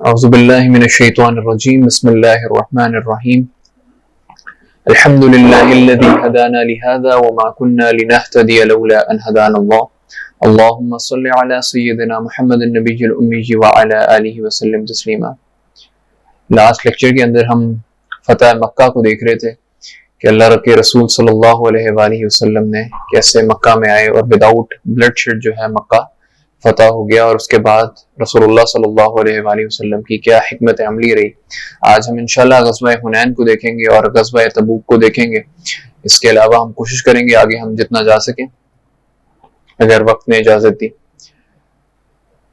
اعوذ باللہ من الشیطان الرجیم بسم اللہ الرحمن الرحیم الحمد للہ الذی هدانا لهذا وما كنا لنهتدی لولا ان هدانا اللہ اللہم صل علی سیدنا محمد النبی الأمی وعلی آلہ وسلم تسلیما۔ لاسٹ لیکچر کے اندر ہم فتح مکہ کو دیکھ رہے تھے کہ اللہ کے رسول صلی اللہ علیہ وآلہ وسلم نے کیسے مکہ میں آئے اور وداؤٹ بلڈ شیڈ جو ہے مکہ فتح ہو گیا، اور اس کے بعد رسول اللہ صلی اللہ علیہ وآلہ وسلم کی کیا حکمت عملی رہی۔ آج ہم انشاءاللہ غزوہ حنین کو دیکھیں گے اور غزوہ تبوک کو دیکھیں گے۔ اس کے علاوہ ہم کوشش کریں گے آگے ہم جتنا جا سکیں اگر وقت نے اجازت دی۔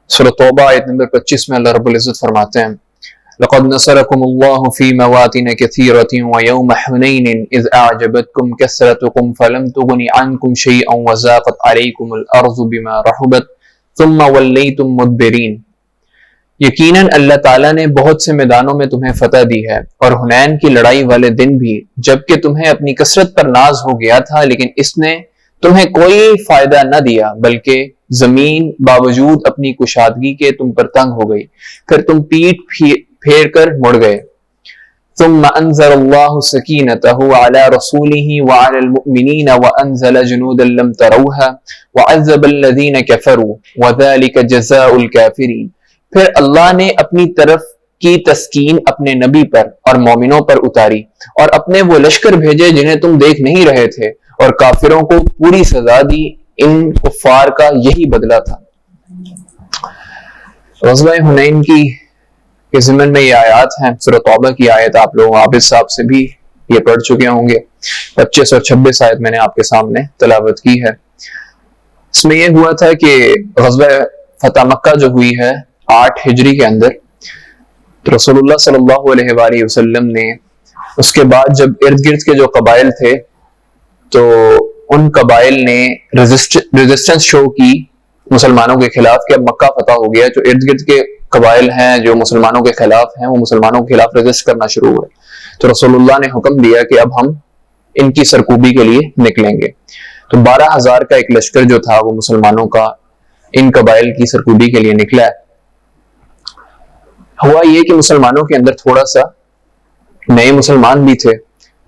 سورۃ توبہ آیت نمبر 25 میں اللہ رب العزت فرماتے ہیں لَقَدْ نَصَرَكُمُ اللَّهُ فِي مَوَاطِنَ كَثِيرَةٍ وَيَوْمَ حُنَيْنٍ إِذْ أَعْجَبَتْكُمْ كَثْرَتُكُمْ فَلَمْ تُغْنِ عَنْكُمْ شَيْئًا وَضَاقَتْ عَلَيْكُمُ الْأَرْضُ بِمَا رَحُبَتْ ثُمَّ وَلَّيْتُمْ مُدْبِرِينَ۔ یقیناً اللہ تعالیٰ نے بہت سے میدانوں میں تمہیں فتح دی ہے، اور حنین کی لڑائی والے دن بھی، جبکہ تمہیں اپنی کثرت پر ناز ہو گیا تھا، لیکن اس نے تمہیں کوئی فائدہ نہ دیا، بلکہ زمین باوجود اپنی کشادگی کے تم پر تنگ ہو گئی، پھر تم پیٹ پھیر کر مڑ گئے۔ ثم انزل اللہ سکینتہ علی رسولہ وعلی المؤمنین وانزل جنودا لم تروها وعذب الذین کفروا وذلک جزاء الکافرین۔ پھر اللہ نے اپنی طرف کی تسکین اپنے نبی پر اور مومنوں پر اتاری، اور اپنے وہ لشکر بھیجے جنہیں تم دیکھ نہیں رہے تھے، اور کافروں کو پوری سزا دی۔ ان کفار کا یہی بدلہ تھا۔ غزوہ حنین کی کے ضمن میں یہ آیات ہیں۔ سورۃ توبہ کی آیت آپ لوگ عابد صاحب سے بھی یہ پڑھ چکے ہوں گے۔ 25 اور 26 آیت میں نے آپ کے سامنے تلاوت کی ہے۔ اس میں یہ ہوا تھا کہ غزوہ فتح مکہ جو ہوئی ہے 8 ہجری کے اندر، تو رسول اللہ صلی اللہ علیہ وآلہ وسلم نے اس کے بعد جب ارد گرد کے جو قبائل تھے تو ان قبائل نے ریزسٹنس شو کی مسلمانوں کے خلاف کہ اب مکہ فتح ہو گیا، جو ارد گرد کے قبائل ہیں جو مسلمانوں کے خلاف ہیں وہ مسلمانوں کے خلاف ریزسٹ کرنا شروع ہوئے۔ تو رسول اللہ نے حکم دیا کہ اب ہم ان کی سرکوبی کے لیے نکلیں گے۔ تو 12,000 کا ایک لشکر جو تھا وہ مسلمانوں کا ان قبائل کی سرکوبی کے لیے نکلا ہے۔ ہوا یہ کہ مسلمانوں کے اندر تھوڑا سا نئے مسلمان بھی تھے،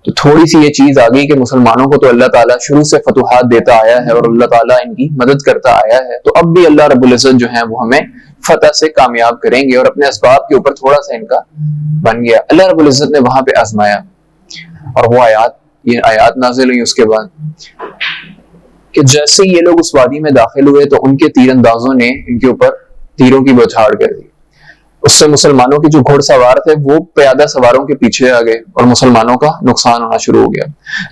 تو تھوڑی سی یہ چیز آ گئی کہ مسلمانوں کو تو اللہ تعالیٰ شروع سے فتوحات دیتا آیا ہے اور اللہ تعالیٰ ان کی مدد کرتا آیا ہے، تو اب بھی اللہ رب العزت جو ہے وہ ہمیں فتح سے کامیاب کریں گے، اور اپنے اسباب کے اوپر تھوڑا سا ان کا بن گیا۔ اللہ رب العزت نے وہاں پہ آزمایا، اور وہ یہ آیات نازل ہوئی اس کے بعد کہ جیسے یہ لوگ اس وادی میں داخل ہوئے تو ان کے تیر اندازوں نے ان کے اوپر تیروں کی بوچھاڑ کر دی۔ اس سے مسلمانوں کے جو گھوڑ سوار تھے وہ پیادہ سواروں کے پیچھے آ گئے، اور مسلمانوں کا نقصان ہونا شروع ہو گیا۔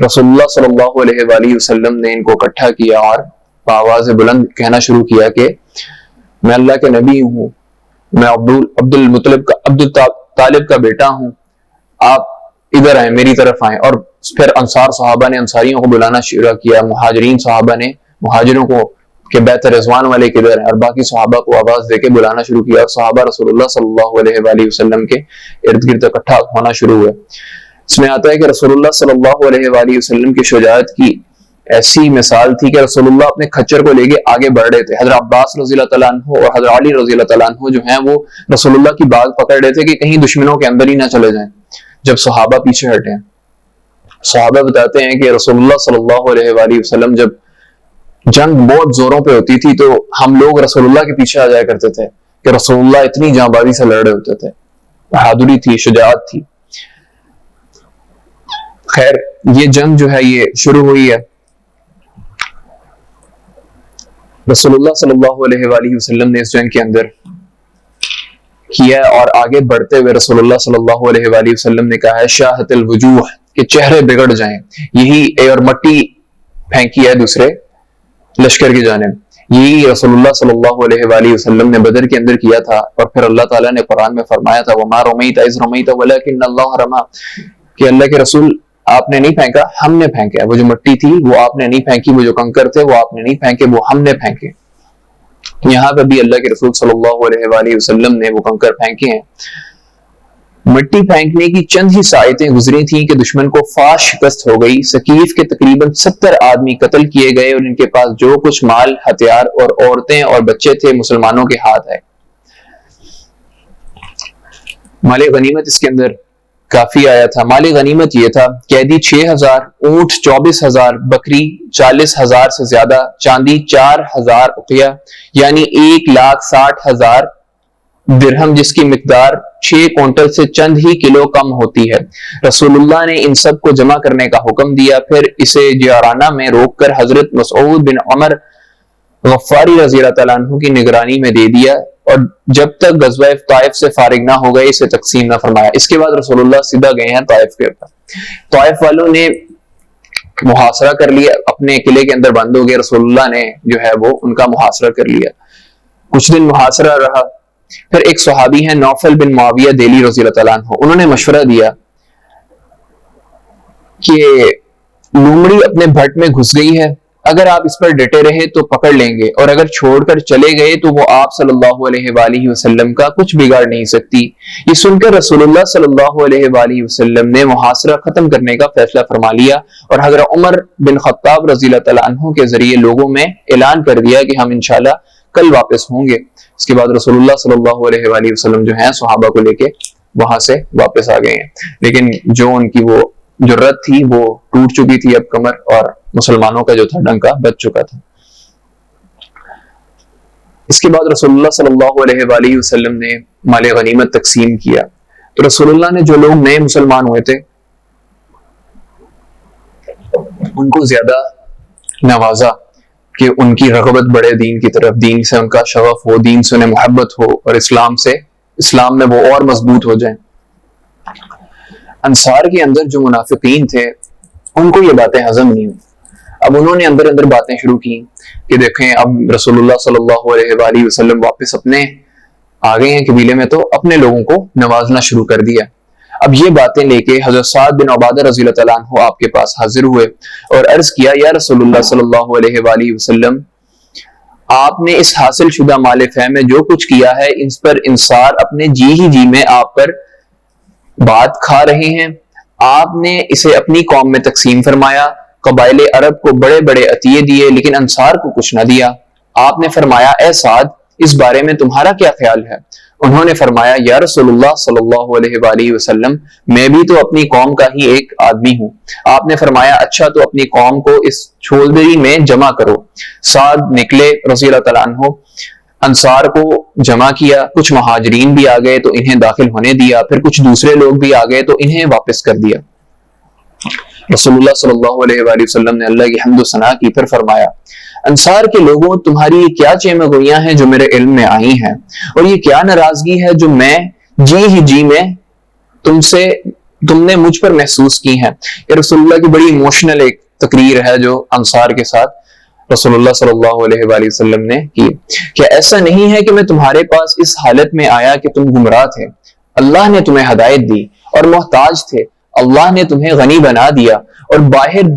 رسول اللہ صلی اللہ علیہ وآلہ وسلم نے ان کو اکٹھا کیا اور بآواز بلند کہنا شروع کیا کہ میں اللہ کے نبی ہوں، میں عبد الطالب کا بیٹا ہوں، آپ ادھر آئیں، میری طرف آئیں۔ اور پھر انصار صحابہ نے انصاریوں کو بلانا شروع کیا، مہاجرین صحابہ نے مہاجروں کو کہ بیت رضوان والے کدھر ہیں، اور باقی صحابہ کو آواز دے کے بلانا شروع کیا، اور صحابہ رسول اللہ صلی اللہ علیہ وآلہ وسلم کے ارد گرد اکٹھا ہونا شروع ہوئے۔ اس میں آتا ہے کہ رسول اللہ صلی اللہ علیہ وآلہ وسلم کی شجاعت کی ایسی مثال تھی کہ رسول اللہ اپنے کھچر کو لے کے آگے بڑھ رہے تھے۔ حضرت عباس رضی اللہ تعالیٰ عنہ اور حضرت علی رضی اللہ تعالیٰ عنہ جو ہیں وہ رسول اللہ کی باغ پکڑ رہے تھے کہ کہیں دشمنوں کے اندر ہی نہ چلے جائیں جب صحابہ پیچھے ہٹیں۔ صحابہ بتاتے ہیں کہ رسول اللہ صلی اللہ علیہ وآلہ وسلم جب جنگ بہت زوروں پہ ہوتی تھی تو ہم لوگ رسول اللہ کے پیچھے آ جایا کرتے تھے کہ رسول اللہ اتنی جاں بازی سے لڑ رہے ہوتے تھے، بہادری تھی، شجاعت تھی۔ خیر یہ جنگ جو ہے یہ شروع ہوئی ہے۔ رسول اللہ صلی اللہ علیہ وآلہ وسلم نے اس جنگ کے اندر کیا، اور آگے بڑھتے ہوئے رسول اللہ صلی اللہ علیہ وآلہ وسلم نے کہا ہے شاہت الوجوہ کہ چہرے بگڑ جائیں، یہی اور مٹی پھینکی ہے دوسرے لشکر کی جانب، یہی رسول اللہ صلی اللہ علیہ وآلہ وسلم نے بدر کے اندر کیا تھا۔ اور پھر اللہ تعالیٰ نے قرآن میں فرمایا تھا وَمَا رَمَيْتَ إِذْ رَمَيْتَ وَلَكِنَّ اللَّهَ رَمَى، کہ اللہ کے رسول آپ نے نہیں پھینکا، ہم نے پھینکا۔ وہ جو مٹی تھی وہ آپ نے نہیں پھینکی، وہ جو کنکر تھے وہ آپ نے نہیں پھینکے، وہ ہم نے پھینکے۔ یہاں پہ بھی اللہ کے رسول صلی اللہ علیہ وآلہ وسلم نے وہ کنکر پھینکے ہیں۔ مٹی پھینکنے کی چند ہی ساعتیں گزری تھیں کہ دشمن کو فاش شکست ہو گئی۔ ثقیف کے تقریباً 70 آدمی قتل کیے گئے، اور ان کے پاس جو کچھ مال، ہتھیار اور عورتیں اور بچے تھے مسلمانوں کے ہاتھ آئے۔ مال غنیمت اس کے اندر کافی آیا تھا. مال غنیمت یہ تھا: قیدی 6000، اونٹ 24000، بکری 40000 سے زیادہ، چاندی 4000 اقیہ یعنی 1,60,000 درہم، جس کی مقدار 6 کوئنٹل سے چند ہی کلو کم ہوتی ہے. رسول اللہ نے ان سب کو جمع کرنے کا حکم دیا، پھر اسے جیارانہ میں روک کر حضرت مسعود بن عمر غفاری رضی اللہ تعالیٰ عنہ کی نگرانی میں دے دیا، اور جب تک غزوہ طائف سے فارغ نہ ہو گئے اسے تقسیم نہ فرمایا. اس کے بعد رسول اللہ سیدھا گئے ہیں طائف کے اوپر. طائف والوں نے محاصرہ کر لیا، اپنے قلعے کے اندر بند ہو گئے. رسول اللہ نے جو ہے وہ ان کا محاصرہ کر لیا. کچھ دن محاصرہ رہا. پھر ایک صحابی ہیں نوفل بن معاویہ دیلی رضی اللہ تعالیٰ عنہ، انہوں نے مشورہ دیا کہ لومڑی اپنے بھٹ میں گھس گئی ہے، اگر آپ اس پر ڈٹے رہے تو پکڑ لیں گے، اور اگر چھوڑ کر چلے گئے تو وہ آپ صلی اللہ علیہ وآلہ وسلم کا کچھ بگاڑ نہیں سکتی. یہ سن کر رسول اللہ صلی اللہ علیہ وآلہ وسلم نے محاصرہ ختم کرنے کا فیصلہ فرما لیا، اور حضرت عمر بن خطاب رضی اللہ تعالیٰ عنہ کے ذریعے لوگوں میں اعلان کر دیا کہ ہم انشاءاللہ کل واپس ہوں گے. اس کے بعد رسول اللہ صلی اللہ علیہ وآلہ وسلم جو ہیں صحابہ کو لے کے وہاں سے واپس آ گئے ہیں. لیکن جو ان کی وہ جرت تھی وہ ٹوٹ چکی تھی اب کمر، اور مسلمانوں کا جو تھا ڈنکا بج چکا تھا. اس کے بعد رسول اللہ صلی اللہ علیہ وآلہ وسلم نے مال غنیمت تقسیم کیا. تو رسول اللہ نے جو لوگ نئے مسلمان ہوئے تھے ان کو زیادہ نوازا کہ ان کی رغبت بڑھے دین کی طرف، دین سے ان کا شغف ہو، دین سے انہیں محبت ہو، اور اسلام میں وہ اور مضبوط ہو جائیں. انصار کے اندر جو منافقین تھے ان کو یہ باتیں ہضم نہیں ہوئی. اب انہوں نے اندر اندر باتیں شروع کی کہ دیکھیں اب رسول اللہ صلی اللہ علیہ وآلہ وسلم واپس اپنے آ گئے ہیں قبیلے میں، تو اپنے لوگوں کو نوازنا شروع کر دیا. اب یہ باتیں لے کے حضرت سعد بن عبادہ رضی اللہ تعالیٰ عنہ آپ کے پاس حاضر ہوئے اور عرض کیا: یا رسول اللہ صلی اللہ علیہ وآلہ وسلم، آپ نے اس حاصل شدہ مال فہ میں جو کچھ کیا ہے اس پر انصار اپنے جی میں آپ پر بات کھا رہے ہیں. آپ نے اسے اپنی قوم میں تقسیم فرمایا، قبائل عرب کو بڑے بڑے عطیے دیے لیکن انصار کو کچھ نہ دیا. آپ نے فرمایا: اے سعد، اس بارے میں تمہارا کیا خیال ہے؟ انہوں نے فرمایا: یا رسول اللہ صلی اللہ علیہ وآلہ وسلم، میں بھی تو اپنی قوم کا ہی ایک آدمی ہوں. آپ نے فرمایا: اچھا تو اپنی قوم کو اس چھولدری میں جمع کرو. سعد نکلے رضی اللہ تعالیٰ عنہ، انصار کو جمع کیا. کچھ مہاجرین بھی آ گئے تو انہیں داخل ہونے دیا، پھر کچھ دوسرے لوگ بھی آ گئے تو انہیں واپس کر دیا. رسول اللہ صلی اللہ علیہ وآلہ وسلم نے اللہ کی حمد و ثنا کی، پھر فرمایا: انصار کے لوگوں، تمہاری کیا چیمگوئیاں ہیں جو میرے علم میں آئی ہیں، اور یہ کیا ناراضگی ہے جو میں جی میں تم نے مجھ پر محسوس کی ہیں. یہ رسول اللہ کی بڑی ایموشنل ایک تقریر ہے جو انصار کے ساتھ رسول اللہ صلی اللہ علیہ وآلہ وسلم نے کی. کہ ایسا نہیں ہے کہ میں تمہارے پاس اس حالت میں آیا کہ تم گمراہ تھے، اللہ نے تمہیں ہدایت دی، اور محتاج تھے، اللہ نے تمہیں غنی بنا دیا، اور باہم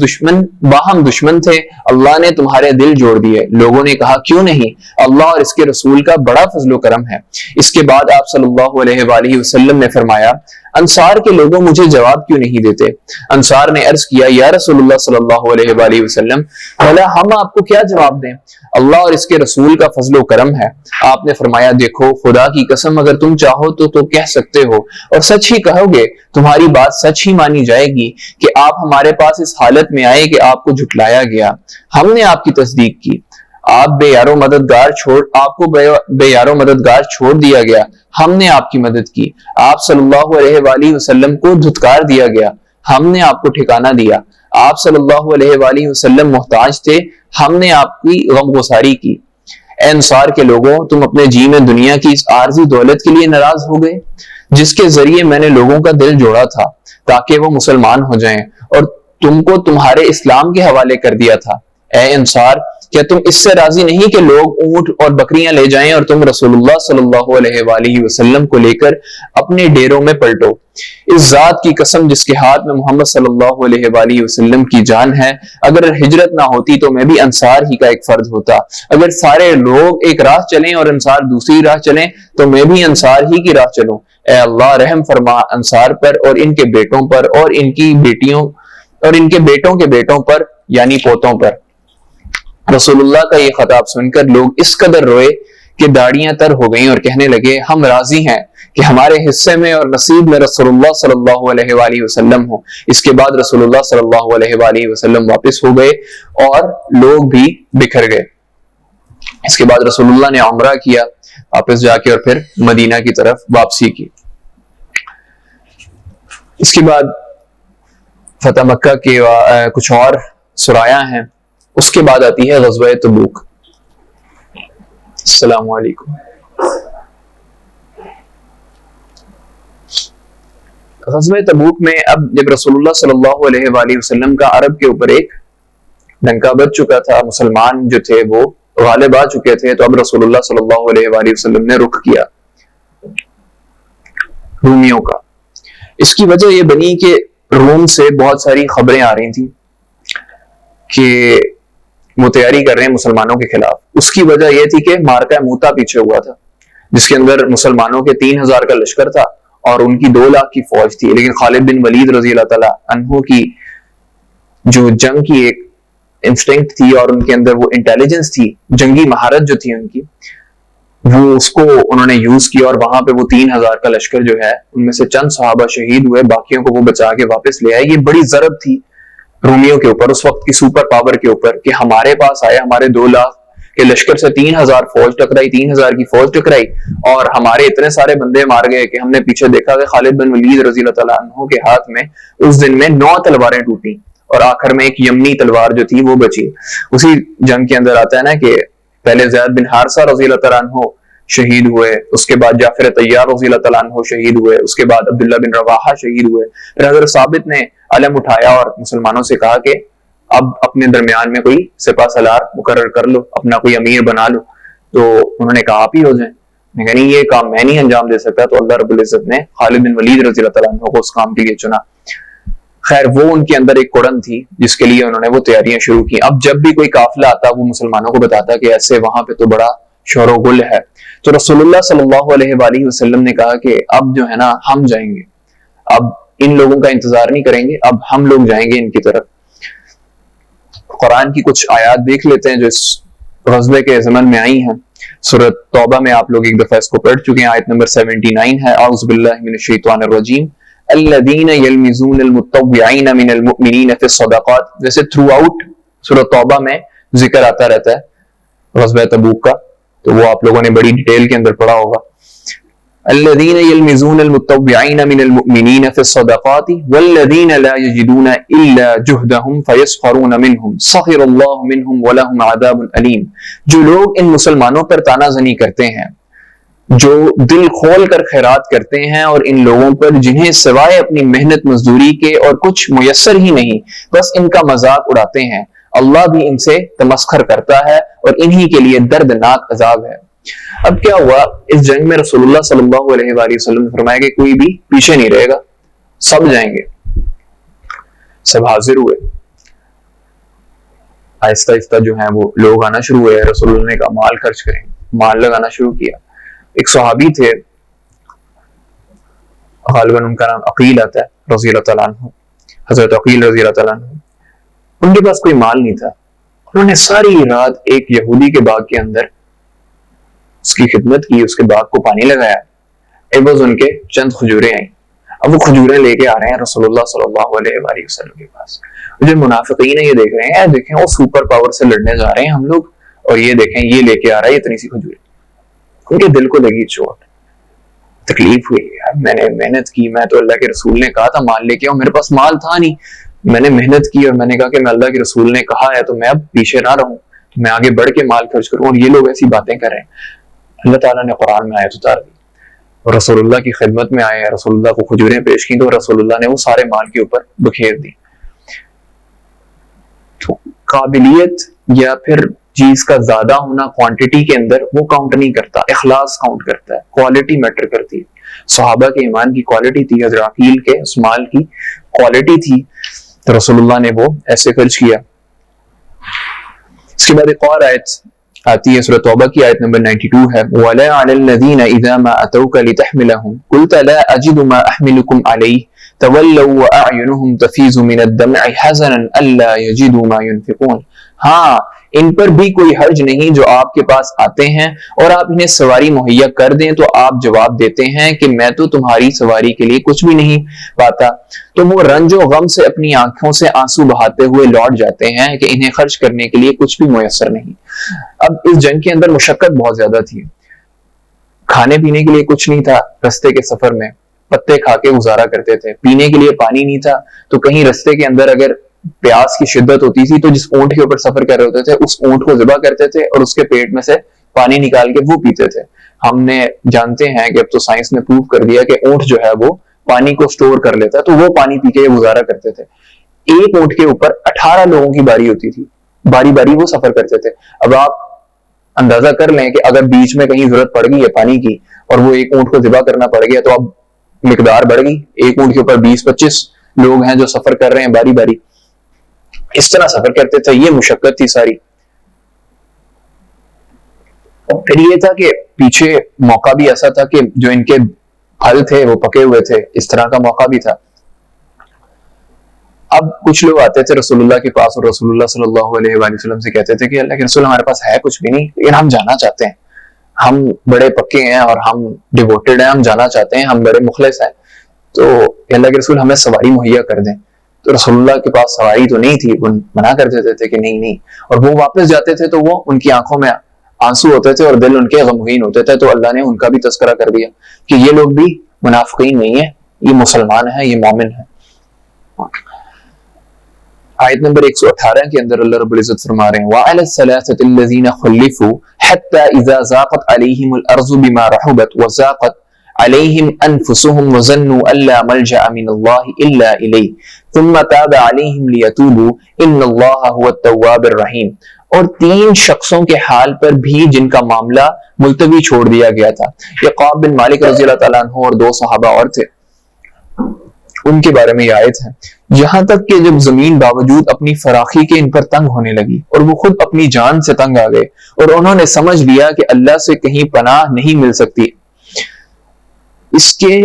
دشمن تھے، اللہ نے تمہارے دل جوڑ دیے. لوگوں نے کہا: کیوں نہیں، اللہ اور اس کے رسول کا بڑا فضل و کرم ہے. اس کے بعد آپ صلی اللہ علیہ وآلہ وسلم نے فرمایا: انصار کے لوگوں مجھے جواب کیوں نہیں دیتے؟ انصار نے عرض کیا: یا رسول اللہ صلی اللہ علیہ وآلہ وسلم، بھلا ہم آپ کو کیا جواب دیں؟ اللہ اور اس کے رسول کا فضل و کرم ہے. آپ نے فرمایا: دیکھو، خدا کی قسم اگر تم چاہو تو کہہ سکتے ہو، اور سچ ہی کہو گے، تمہاری بات سچ ہی مانی جائے گی کہ آپ ہمارے پاس اس حالت میں آئے کہ آپ کو جھٹلایا گیا، ہم نے آپ کی تصدیق کی. آپ کو بے یار و مددگار چھوڑ دیا گیا، ہم نے آپ کی مدد کی. آپ صلی اللہ علیہ وآلہ وسلم کو دھتکار دیا گیا، ہم نے آپ کو ٹھکانہ دیا. آپ صلی اللہ علیہ وآلہ وسلم محتاج تھے، ہم نے آپ کی غم گساری کی. اے انصار کے لوگوں، تم اپنے جی میں دنیا کی اس عارضی دولت کے لیے ناراض ہو گئے جس کے ذریعے میں نے لوگوں کا دل جوڑا تھا تاکہ وہ مسلمان ہو جائیں، اور تم کو تمہارے اسلام کے حوالے کر دیا تھا. اے انصار، کیا تم اس سے راضی نہیں کہ لوگ اونٹ اور بکریاں لے جائیں اور تم رسول اللہ صلی اللہ علیہ وآلہ وسلم کو لے کر اپنے ڈیروں میں پلٹو؟ اس ذات کی قسم جس کے ہاتھ میں محمد صلی اللہ علیہ وآلہ وسلم کی جان ہے، اگر ہجرت نہ ہوتی تو میں بھی انصار ہی کا ایک فرد ہوتا. اگر سارے لوگ ایک راہ چلیں اور انصار دوسری راہ چلیں تو میں بھی انصار ہی کی راہ چلوں. اے اللہ، رحم فرما انصار پر اور ان کے بیٹوں پر اور ان کی بیٹیوں اور ان کے بیٹوں کے بیٹوں پر، یعنی پوتوں پر. رسول اللہ کا یہ خطاب سن کر لوگ اس قدر روئے کہ داڑیاں تر ہو گئیں اور کہنے لگے ہم راضی ہیں کہ ہمارے حصے میں اور نصیب میں رسول اللہ صلی اللہ علیہ وآلہ وسلم ہو۔ اس کے بعد رسول اللہ صلی اللہ علیہ وآلہ وسلم واپس ہو گئے اور لوگ بھی بکھر گئے۔ اس کے بعد رسول اللہ نے عمرہ کیا واپس جا کے اور پھر مدینہ کی طرف واپسی کی۔ اس کے بعد فتح مکہ کے کچھ اور سرایاں ہیں۔ اس کے بعد آتی ہے غزوہ تبوک۔ السلام علیکم۔ غزوہ تبوک میں اب جب رسول اللہ صلی اللہ علیہ وآلہ وسلم کا عرب کے اوپر ایک ڈنکا بج چکا تھا، مسلمان جو تھے وہ غالب آ چکے تھے، تو اب رسول اللہ صلی اللہ علیہ وآلہ وسلم نے رخ کیا رومیوں کا۔ اس کی وجہ یہ بنی کہ روم سے بہت ساری خبریں آ رہی تھیں کہ وہ تیاری کر رہے ہیں مسلمانوں کے خلاف۔ اس کی وجہ یہ تھی کہ مارکہ موتا پیچھے ہوا تھا، جس کے اندر مسلمانوں کے 3000 کا لشکر تھا اور ان کی 2 لاکھ کی فوج تھی، لیکن خالد بن ولید رضی اللہ تعالیٰ عنہ کی جو جنگ کی ایک انسٹنکٹ تھی اور ان کے اندر وہ انٹیلیجنس تھی، جنگی مہارت جو تھی ان کی، وہ اس کو انہوں نے یوز کیا اور وہاں پہ وہ 3000 کا لشکر جو ہے ان میں سے چند صحابہ شہید ہوئے، باقیوں کو وہ بچا کے واپس لے آئے۔ یہ بڑی ضرب تھی رومیوں کے اوپر، اس وقت کی سپر پاور کے اوپر، کہ ہمارے پاس آئے، ہمارے 2 لاکھ کے لشکر سے 3000 فوج ٹکرائی، 3000 کی فوج ٹکرائی اور ہمارے اتنے سارے بندے مار گئے کہ ہم نے پیچھے دیکھا کہ خالد بن ولید رضی اللہ تعالیٰ عنہ کے ہاتھ میں اس دن میں 9 تلواریں ٹوٹی اور آخر میں ایک یمنی تلوار جو تھی وہ بچی۔ اسی جنگ کے اندر آتا ہے نا کہ پہلے زید بن حارثہ رضی اللہ تعالیٰ عنہ شہید ہوئے، اس کے بعد جعفر طیار رضی اللہ تعالیٰ عنہ شہید ہوئے، اس کے بعد عبداللہ بن رواحہ شہید ہوئے۔ پھر حضرت ثابت نے علم اٹھایا اور مسلمانوں سے کہا کہ اب اپنے درمیان میں کوئی سپہ سالار مقرر کر لو، اپنا کوئی امیر بنا لو۔ تو انہوں نے کہا آپ ہی ہو جائیں۔ میں کہا نہیں، یہ کام میں نہیں انجام دے سکتا۔ تو اللہ رب العزت نے خالد بن ولید رضی اللہ تعالیٰ عنہ کو اس کام کے لیے چنا۔ خیر، وہ ان کے اندر ایک کڑن تھی جس کے لیے انہوں نے وہ تیاریاں شروع کی۔ اب جب بھی کوئی قافلہ آتا وہ مسلمانوں کو بتاتا کہ ایسے وہاں پہ تو بڑا شور و گل ہے۔ تو رسول اللہ صلی اللہ علیہ وآلہ وسلم نے کہا کہ اب جو ہے نا ہم جائیں گے، اب ان لوگوں کا انتظار نہیں کریں گے، اب ہم لوگ جائیں گے ان کی طرف۔ قرآن کی کچھ آیات دیکھ لیتے ہیں جو اس غزوے کے ضمن میں آئی ہیں۔ سورۃ توبہ میں آپ لوگ ایک دفعہ اس کو پڑھ چکے ہیں، آیت نمبر 79 ہے، اعوذ باللہ من الشیطان الرجیم الذین یلمزون المتطوعین من المؤمنین فی الصدقات۔ جیسے تھرو آؤٹ سورۃ توبہ میں ذکر آتا رہتا ہے غزوہ تبوک کا، تو وہ آپ لوگوں نے بڑی ڈیٹیل کے اندر پڑھا ہوگا۔ الذین یلمزون المتطوعین من المؤمنین فی الصدقات والذین لا یجدون الا جہدہم فیسخرون منہم سخر اللہ منہم ولہم عذاب علیم۔ جو لوگ ان مسلمانوں پر طعنہ زنی کرتے ہیں، جو دل کھول کر خیرات کرتے ہیں اور ان لوگوں پر جنہیں سوائے اپنی محنت مزدوری کے اور کچھ میسر ہی نہیں، بس ان کا مذاق اڑاتے ہیں، اللہ بھی ان سے تمسخر کرتا ہے اور انہی کے لیے دردناک عذاب ہے۔ اب کیا ہوا اس جنگ میں؟ رسول اللہ صلی اللہ علیہ وآلہ وسلم نے فرمایا کہ کوئی بھی پیچھے نہیں رہے گا، سب جائیں گے۔ سب حاضر ہوئے، آہستہ آہستہ جو ہیں وہ لوگ آنا شروع ہوئے۔ رسول اللہ نے کہا مال خرچ کریں، مال لگانا شروع کیا۔ ایک صحابی تھے، غالباً ان کا نام عقیل آتا ہے رضی اللہ تعالیٰ عنہ، حضرت عقیل رضی اللہ تعالیٰ عنہ۔ ان کے پاس کوئی مال نہیں تھا، انہوں نے ساری رات ایک یہودی کے باغ کے اندر اس کی خدمت کی، اس کے باغ کو پانی لگایا۔ عوض ان کے چند کھجوریں آئیں، اب وہ کھجوریں لے کے آ رہے ہیں رسول اللہ صلی اللہ علیہ وآلہ وسلم کے پاس۔ جو منافقین ہیں یہ دیکھ رہے ہیں، دیکھیں وہ سپر پاور سے لڑنے جا رہے ہیں ہم لوگ، اور یہ دیکھیں یہ لے کے آ رہا ہے اتنی سی کھجوریں۔ ان کے دل کو لگی چوٹ، تکلیف ہوئی، یار میں نے محنت کی، میں تو اللہ کے رسول نے کہا تھا مال لے کے آؤ، میرے پاس مال تھا نہیں، میں نے محنت کی اور میں نے کہا کہ میں اللہ کے رسول نے کہا ہے تو میں اب پیچھے نہ رہوں، میں آگے بڑھ کے مال خرچ کروں، اور یہ لوگ ایسی باتیں کر رہے ہیں۔ اللہ تعالیٰ نے قرآن میں آیت اتار دی اور رسول اللہ کی خدمت میں آئے، رسول اللہ کو کھجوریں پیش کی تو رسول اللہ نے وہ سارے مال کے اوپر بکھیر دی۔ تو قابلیت یا پھر چیز کا زیادہ ہونا کوانٹٹی کے اندر وہ کاؤنٹ نہیں کرتا، اخلاص کاؤنٹ کرتا ہے، کوالٹی میٹر کرتی ہے۔ صحابہ کے ایمان کی کوالٹی تھی، حضرت عقیل کے اس مال کی کوالٹی تھی، تو رسول اللہ نے وہ ایسے خرچ کیا۔ اس کے بعد ایک اور آیت آتی ہے سورۃ توبہ کی، آیت نمبر 92 ہے، وَلَا عَلَى الَّذِينَ إِذَا مَا أَتَوْكَ لِتَحْمِلَهُمْ قُلْتَ لَا أَجِدُ مَا أَحْمِلُكُمْ عَلَيْهِ تَوَلَّوْا وَأَعْيُنُهُمْ تَفِيضُ مِنَ الدَّمْعِ حَزَنًا أَلَّا يَجِدُوا مَا يُنْفِقُونَ۔ ہاں، ان پر بھی کوئی حرج نہیں جو آپ کے پاس آتے ہیں اور آپ انہیں سواری مہیا کر دیں تو آپ جواب دیتے ہیں کہ میں تو تمہاری سواری کے لیے کچھ بھی نہیں پاتا، تو وہ رنج و غم سے اپنی آنکھوں سے آنسو بہاتے ہوئے لوٹ جاتے ہیں کہ انہیں خرچ کرنے کے لیے کچھ بھی میسر نہیں۔ اب اس جنگ کے اندر مشقت بہت زیادہ تھی، کھانے پینے کے لیے کچھ نہیں تھا، رستے کے سفر میں پتے کھا کے گزارا کرتے تھے، پینے کے لیے پانی نہیں تھا، تو کہیں رستے کے اندر اگر پیاس کی شدت ہوتی تھی تو جس اونٹ کے اوپر سفر کر رہے ہوتے تھے اس اونٹ کو ذبح کرتے تھے اور اس کے پیٹ میں سے پانی نکال کے وہ پیتے تھے۔ ہم نے جانتے ہیں کہ اب تو سائنس نے پروف کر دیا کہ اونٹ جو ہے وہ پانی کو سٹور کر لیتا ہے، تو وہ پانی پی کے گزارا کرتے تھے۔ ایک اونٹ کے اوپر 18 لوگوں کی باری ہوتی تھی، باری باری وہ سفر کرتے تھے۔ اب آپ اندازہ کر لیں کہ اگر بیچ میں کہیں ضرورت پڑ گئی ہے پانی کی اور وہ ایک اونٹ کو ذبح کرنا پڑ گیا تو اب مقدار بڑھ گئی، ایک اونٹ کے اوپر 20-25 لوگ ہیں جو سفر کر رہے ہیں باری باری، اس طرح سفر کرتے تھے، یہ مشقت تھی ساری۔ پھر یہ تھا کہ پیچھے موقع بھی ایسا تھا کہ جو ان کے پھل تھے وہ پکے ہوئے تھے، اس طرح کا موقع بھی تھا۔ اب کچھ لوگ آتے تھے رسول اللہ کے پاس اور رسول اللہ صلی اللہ علیہ وآلہ وسلم سے کہتے تھے کہ اللہ کے رسول ہمارے پاس ہے کچھ بھی نہیں لیکن ہم جانا چاہتے ہیں، ہم بڑے پکے ہیں اور ہم ڈیووٹیڈ ہیں، ہم جانا چاہتے ہیں، ہم بڑے مخلص ہیں، تو اللہ کے رسول ہمیں سواری مہیا کر دیں۔ تو رسول اللہ کے پاس سواری تو نہیں تھی، وہ منع کر دیتے تھے کہ نہیں نہیں، اور وہ واپس جاتے تھے تو وہ ان کی آنکھوں میں آنسو ہوتے تھے اور دل ان کے غمگین ہوتے تھے، تو اللہ نے ان کا بھی تذکرہ کر دیا کہ یہ لوگ بھی منافقین نہیں ہیں، یہ مسلمان ہیں، یہ مومن ہیں۔ آیت نمبر 118 کے اندر اللہ رب العزت فرما رہے ہیں وَعَلَى الثَّلَاثَةِ الَّذِينَ خُلِّفُوا حَتَّى إِذَا ضَاقَتْ عَلَيْهِمُ الْأَرْضُ بِمَا رَحُبَتْ وَضَاقَتْ عَلَيْهِمْ أَنفُسُهُمْ وَظَنُّوا أَن لَّا مَلْجَأَ مِنَ اللَّهِ إِلَّا إِلَيْهِ ثُمَّ تَابَ عَلَيْهِمْ لِيَتُوبُوا إِنَّ اللَّهَ هُوَ التَّوَّابُ الرَّحِيمُ۔ اور 3 شخصوں کے حال پر بھی جن کا معاملہ ملتوی چھوڑ دیا گیا تھا، یہ قعب بن مالک رضی اللہ تعالیٰ عنہ اور 2 صحابہ اور تھے، ان کے بارے میں یہ آیت ہے، یہاں تک کہ جب زمین باوجود اپنی فراخی کے ان پر تنگ ہونے لگی اور وہ خود اپنی جان سے تنگ آ گئے اور انہوں نے سمجھ لیا کہ اللہ سے کہیں پناہ نہیں مل سکتی اس کے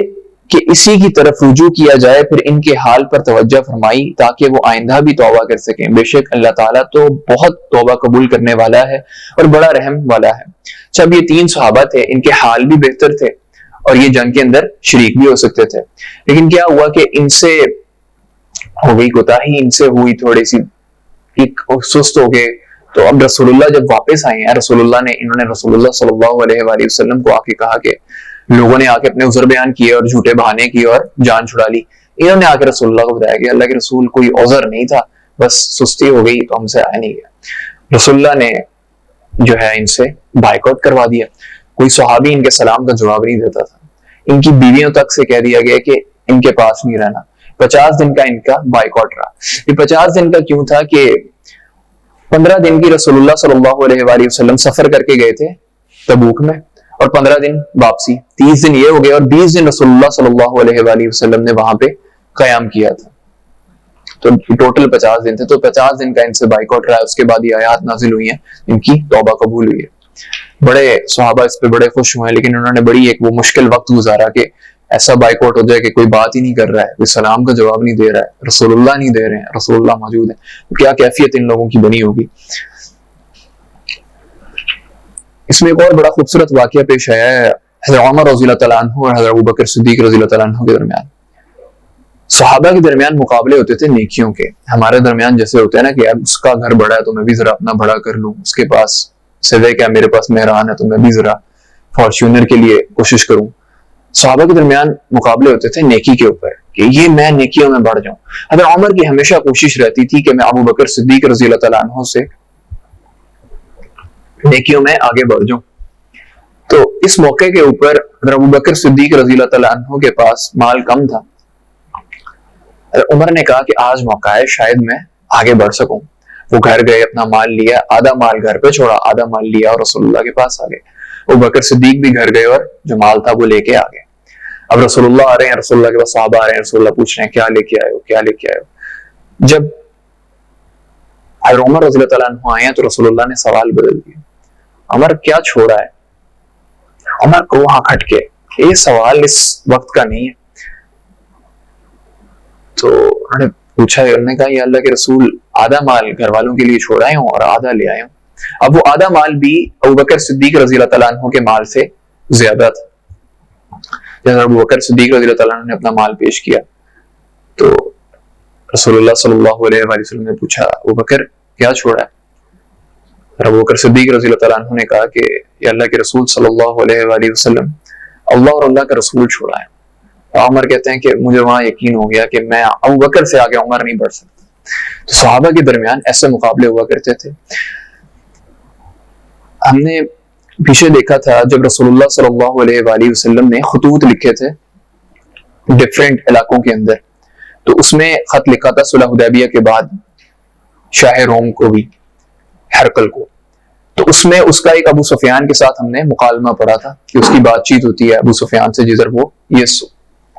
کہ اسی کی طرف رجوع کیا جائے، پھر ان کے حال پر توجہ فرمائی تاکہ وہ آئندہ بھی توبہ کر سکیں، بے شک اللہ تعالیٰ تو بہت توبہ قبول کرنے والا ہے اور بڑا رحم والا ہے۔ جب یہ 3 صحابہ تھے، ان کے حال بھی بہتر تھے اور یہ جنگ کے اندر شریک بھی ہو سکتے تھے، لیکن کیا ہوا کہ ان سے ہو گئی کوتاہی، ان سے ہوئی تھوڑی سی سست ہو گئے۔ تو اب رسول اللہ جب واپس آئے ہیں، انہوں نے رسول اللہ صلی اللہ علیہ وآلہ وسلم کو آ کے کہا کہ لوگوں نے آ کے اپنے عذر بیان کیے اور جھوٹے بہانے کیے اور جان چھڑا لی، انہوں نے آ کے رسول اللہ کو بتایا کہ اللہ کے رسول کوئی عذر نہیں تھا، بس سستی ہو گئی تو ہم سے آیا نہیں گیا۔ رسول اللہ نے جو ہے ان سے بائیکاٹ کروا دیا، کوئی صحابی ان کے سلام کا جواب نہیں دیتا تھا، ان کی بیویوں تک سے کہہ دیا گیا کہ ان کے پاس نہیں رہنا۔ 50 دن کا ان کا بائیکاٹ رہا۔ یہ 50 دن کا کیوں تھا کہ 15 دن کی رسول اللہ صلی اللہ علیہ وآلہ وسلم سفر کر کے گئے تھے تبوک میں، اور 15 دن واپسی، 30 دن یہ ہو گئے، اور 20 دن رسول اللہ صلی اللہ علیہ وآلہ وسلم نے وہاں پہ قیام کیا تھا، تو ٹوٹل 50 دن تھے۔ تو 50 دن کا ان سے بائیکاٹ رہا ہے۔ اس کے بعد یہ آیات نازل ہوئی ہیں، ان کی توبہ قبول ہوئی ہے۔ بڑے صحابہ اس پہ بڑے خوش ہوئے ہیں، لیکن انہوں نے بڑی ایک وہ مشکل وقت گزارا کہ ایسا بائیکاٹ ہو جائے کہ کوئی بات ہی نہیں کر رہا ہے، کوئی سلام کا جواب نہیں دے رہا ہے، رسول اللہ نہیں دے رہے ہیں، رسول اللہ موجود ہیں، کیا کیفیت ان لوگوں کی بنی ہوگی۔ اس میں ایک اور بڑا خوبصورت واقعہ پیش آیا ہے حضرت عمر رضی اللہ تعالیٰ عنہ اور حضرت ابوبکر صدیق رضی اللہ تعالیٰ عنہ کے درمیان۔ صحابہ کے درمیان مقابلے ہوتے تھے نیکیوں کے، ہمارے درمیان جیسے ہوتے ہیں نا کہ اب اس کا گھر بڑا ہے تو میں بھی ذرا اپنا بڑا کر لوں، اس کے پاس سوے کیا میرے پاس مہران ہے تو میں بھی ذرا فارچونر کے لیے کوشش کروں۔ صحابہ کے درمیان مقابلے ہوتے تھے نیکی کے اوپر کہ یہ میں نیکیوں میں بڑھ جاؤں۔ حضرت عمر کی ہمیشہ کوشش رہتی تھی کہ میں ابوبکر صدیق رضی اللہ تعالیٰ عنہ سے نیکیوں میں آگے بڑھ جاؤں۔ تو اس موقع کے اوپر حضرت ابوبکر صدیق رضی اللہ تعالیٰ عنہ کے پاس مال کم تھا، عمر نے کہا کہ آج موقع ہے، شاید میں آگے بڑھ سکوں۔ وہ گھر گئے، اپنا مال لیا، آدھا مال گھر پہ چھوڑا، آدھا مال لیا اور رسول اللہ کے پاس آ گئے۔ ابوبکر صدیق بھی گھر گئے اور جو مال تھا وہ لے کے آ گئے۔ اب رسول اللہ آ رہے ہیں، رسول اللہ کے پاس صحابہ آ رہے ہیں، رسول اللہ پوچھ رہے ہیں کیا لے کے آئے ہو، کیا لے کے آئے ہو۔ جب حضرت عمر رضی اللہ تعالیٰ عنہ آئے ہیں تو رسول اللہ نے سوال بدل دیا، عمر کیا چھوڑا ہے؟ عمر کو وہاں کھٹ کے یہ سوال اس وقت کا نہیں ہے۔ تو انہوں نے پوچھا، انہوں نے کہا یا اللہ کے رسول آدھا مال گھر والوں کے لیے چھوڑ آئے ہوں اور آدھا لے آئے ہوں۔ اب وہ آدھا مال بھی ابوبکر صدیق رضی اللہ تعالیٰ عنہ کے مال سے زیادہ تھا. جب ابوبکر صدیق رضی اللہ تعالیٰ عنہ نے اپنا مال پیش کیا تو رسول اللہ صلی اللہ علیہ وآلہ وسلم نے پوچھا ابوبکر کیا چھوڑا ہے؟ ابوبکر صدیق رضی اللہ تعالیٰ عنہ نے کہا کہ یا اللہ کے رسول صلی اللہ علیہ وآلہ وسلم اللہ اور اللہ کا رسول چھوڑا ہے. عمر کہتے ہیں کہ مجھے وہاں یقین ہو گیا کہ میں ابوبکر سے آگے عمر نہیں بڑھ سکتا. تو صحابہ کے درمیان ایسے مقابلے ہوا کرتے تھے. ہم نے پیچھے دیکھا تھا جب رسول اللہ صلی اللہ علیہ وآلہ وسلم نے خطوط لکھے تھے ڈفرینٹ علاقوں کے اندر, تو اس میں خط لکھا تھا صلح حدیبیہ کے بعد شاہ روم کو بھی, ہرقل کو. تو اس میں اس کا ایک ابو سفیان کے ساتھ ہم نے مکالمہ پڑھا تھا کہ اس کی بات چیت ہوتی ہے ابو سفیان سے جدھر وہ یہ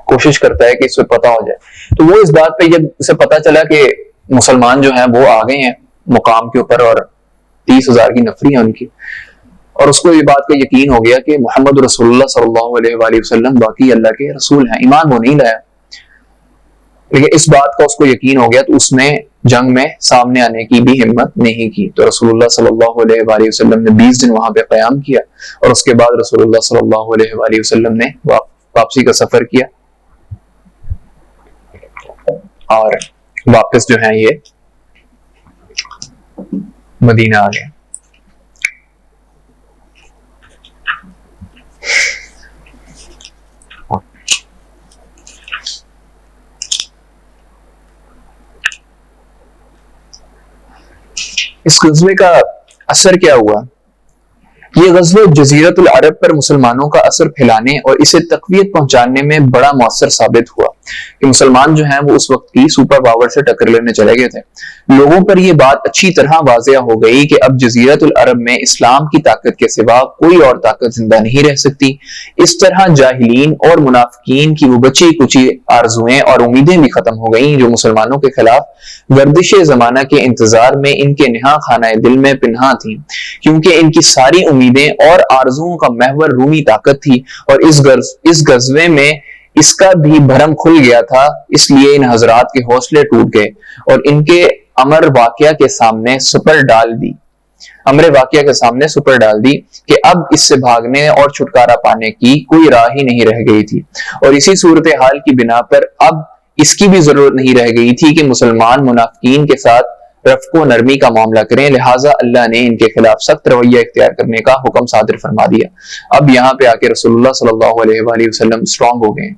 کوشش کرتا ہے کہ اس سے پتہ ہو جائے. تو وہ اس بات پہ جب اسے پتہ چلا کہ مسلمان جو ہیں وہ آ گئے ہیں مقام کے اوپر اور 30,000 کی نفری ہیں ان کی, اور اس کو یہ بات کا یقین ہو گیا کہ محمد رسول اللہ صلی اللہ علیہ وآلہ وسلم باقی اللہ کے رسول ہیں. ایمان وہ نہیں لایا لیکن اس بات کا اس کو یقین ہو گیا, تو اس نے جنگ میں سامنے آنے کی بھی ہمت نہیں کی. تو رسول اللہ صلی اللہ علیہ وآلہ وسلم نے 20 دن وہاں پہ قیام کیا, اور اس کے بعد رسول اللہ صلی اللہ علیہ وآلہ وسلم نے واپسی کا سفر کیا اور واپس جو ہیں یہ مدینہ آ گئے. اس غزوے کا اثر کیا ہوا؟ یہ غزوہ جزیرت العرب پر مسلمانوں کا اثر پھیلانے اور اسے تقویت پہنچانے میں بڑا مؤثر ثابت ہوا کہ مسلمان جو ہیں وہ اس وقت کی سپر پاور سے ٹکر لینے چلے گئے تھے. لوگوں پر یہ بات اچھی طرح واضح ہو گئی کہ اب جزیرت العرب میں اسلام کی طاقت کے سوا کوئی اور طاقت زندہ نہیں رہ سکتی. اس طرح جاہلین اور منافقین کی وہ بچی کچی آرزویں اور امیدیں بھی ختم ہو گئیں جو مسلمانوں کے خلاف گردش زمانہ کے انتظار میں ان کے نہاں خانہ دل میں پنہاں تھیں, کیونکہ ان کی ساری امیدیں اور آرزوؤں کا محور رومی طاقت تھی, اور اس غزوے میں اس کا بھی بھرم کھل گیا تھا. اس لیے ان حضرات کے حوصلے ٹوٹ گئے اور ان کے امر واقعہ کے سامنے سپر ڈال دی کہ اب اس سے بھاگنے اور چھٹکارا پانے کی کوئی راہ ہی نہیں رہ گئی تھی, اور اسی صورتحال کی بنا پر اب اس کی بھی ضرورت نہیں رہ گئی تھی کہ مسلمان منافقین کے ساتھ رفق و نرمی کا معاملہ کریں. لہٰذا اللہ نے ان کے خلاف سخت رویہ اختیار کرنے کا حکم صادر فرما دیا. اب یہاں پہ آ کے رسول اللہ صلی اللہ علیہ وآلہ وسلم اسٹرانگ ہو گئے ہیں.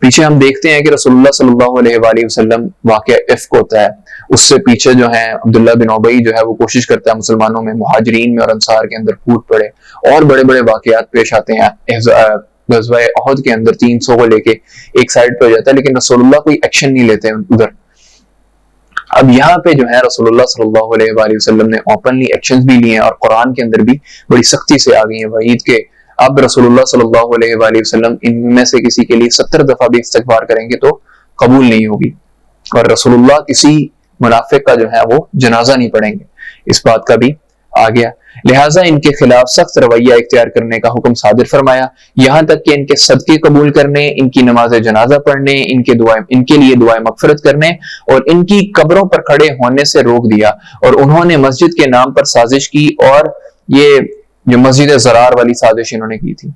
پیچھے ہم دیکھتے ہیں کہ رسول اللہ صلی اللہ علیہ وآلہ وسلم واقعہ افک ہوتا ہے, اس سے پیچھے جو ہیں عبداللہ بن ابی جو ہے وہ کوشش کرتا ہے مسلمانوں میں مہاجرین میں اور انصار کے اندر پھوٹ پڑے, اور بڑے بڑے واقعات پیش آتے ہیں. غزوہ احد کے اندر 300 کو لے کے ایک سائڈ پہ ہو جاتا ہے, لیکن رسول اللہ کوئی ایکشن نہیں لیتے ادھر. اب یہاں پہ جو ہے رسول اللہ صلی اللہ علیہ وآلہ وسلم نے اوپنلی ایکشنز بھی لیے ہیں, اور قرآن کے اندر بھی بڑی سختی سے آ گئی ہیں وعید کے اب رسول اللہ صلی اللہ علیہ وآلہ وسلم ان میں سے کسی کے لیے 70 دفعہ بھی استغفار کریں گے تو قبول نہیں ہوگی, اور رسول اللہ کسی منافق کا جو ہے وہ جنازہ نہیں پڑھیں گے. اس بات کا بھی آ گیا. لہٰذا ان کے خلاف سخت رویہ اختیار کرنے کا حکم صادر فرمایا, یہاں تک کہ ان کے صدقے قبول کرنے, ان کی نماز جنازہ پڑھنے, ان کے لیے دعائیں مغفرت کرنے اور ان کی قبروں پر کھڑے ہونے سے روک دیا. اور انہوں نے مسجد کے نام پر سازش کی, اور یہ جو مسجد زرار والی سازش انہوں نے کی تھی,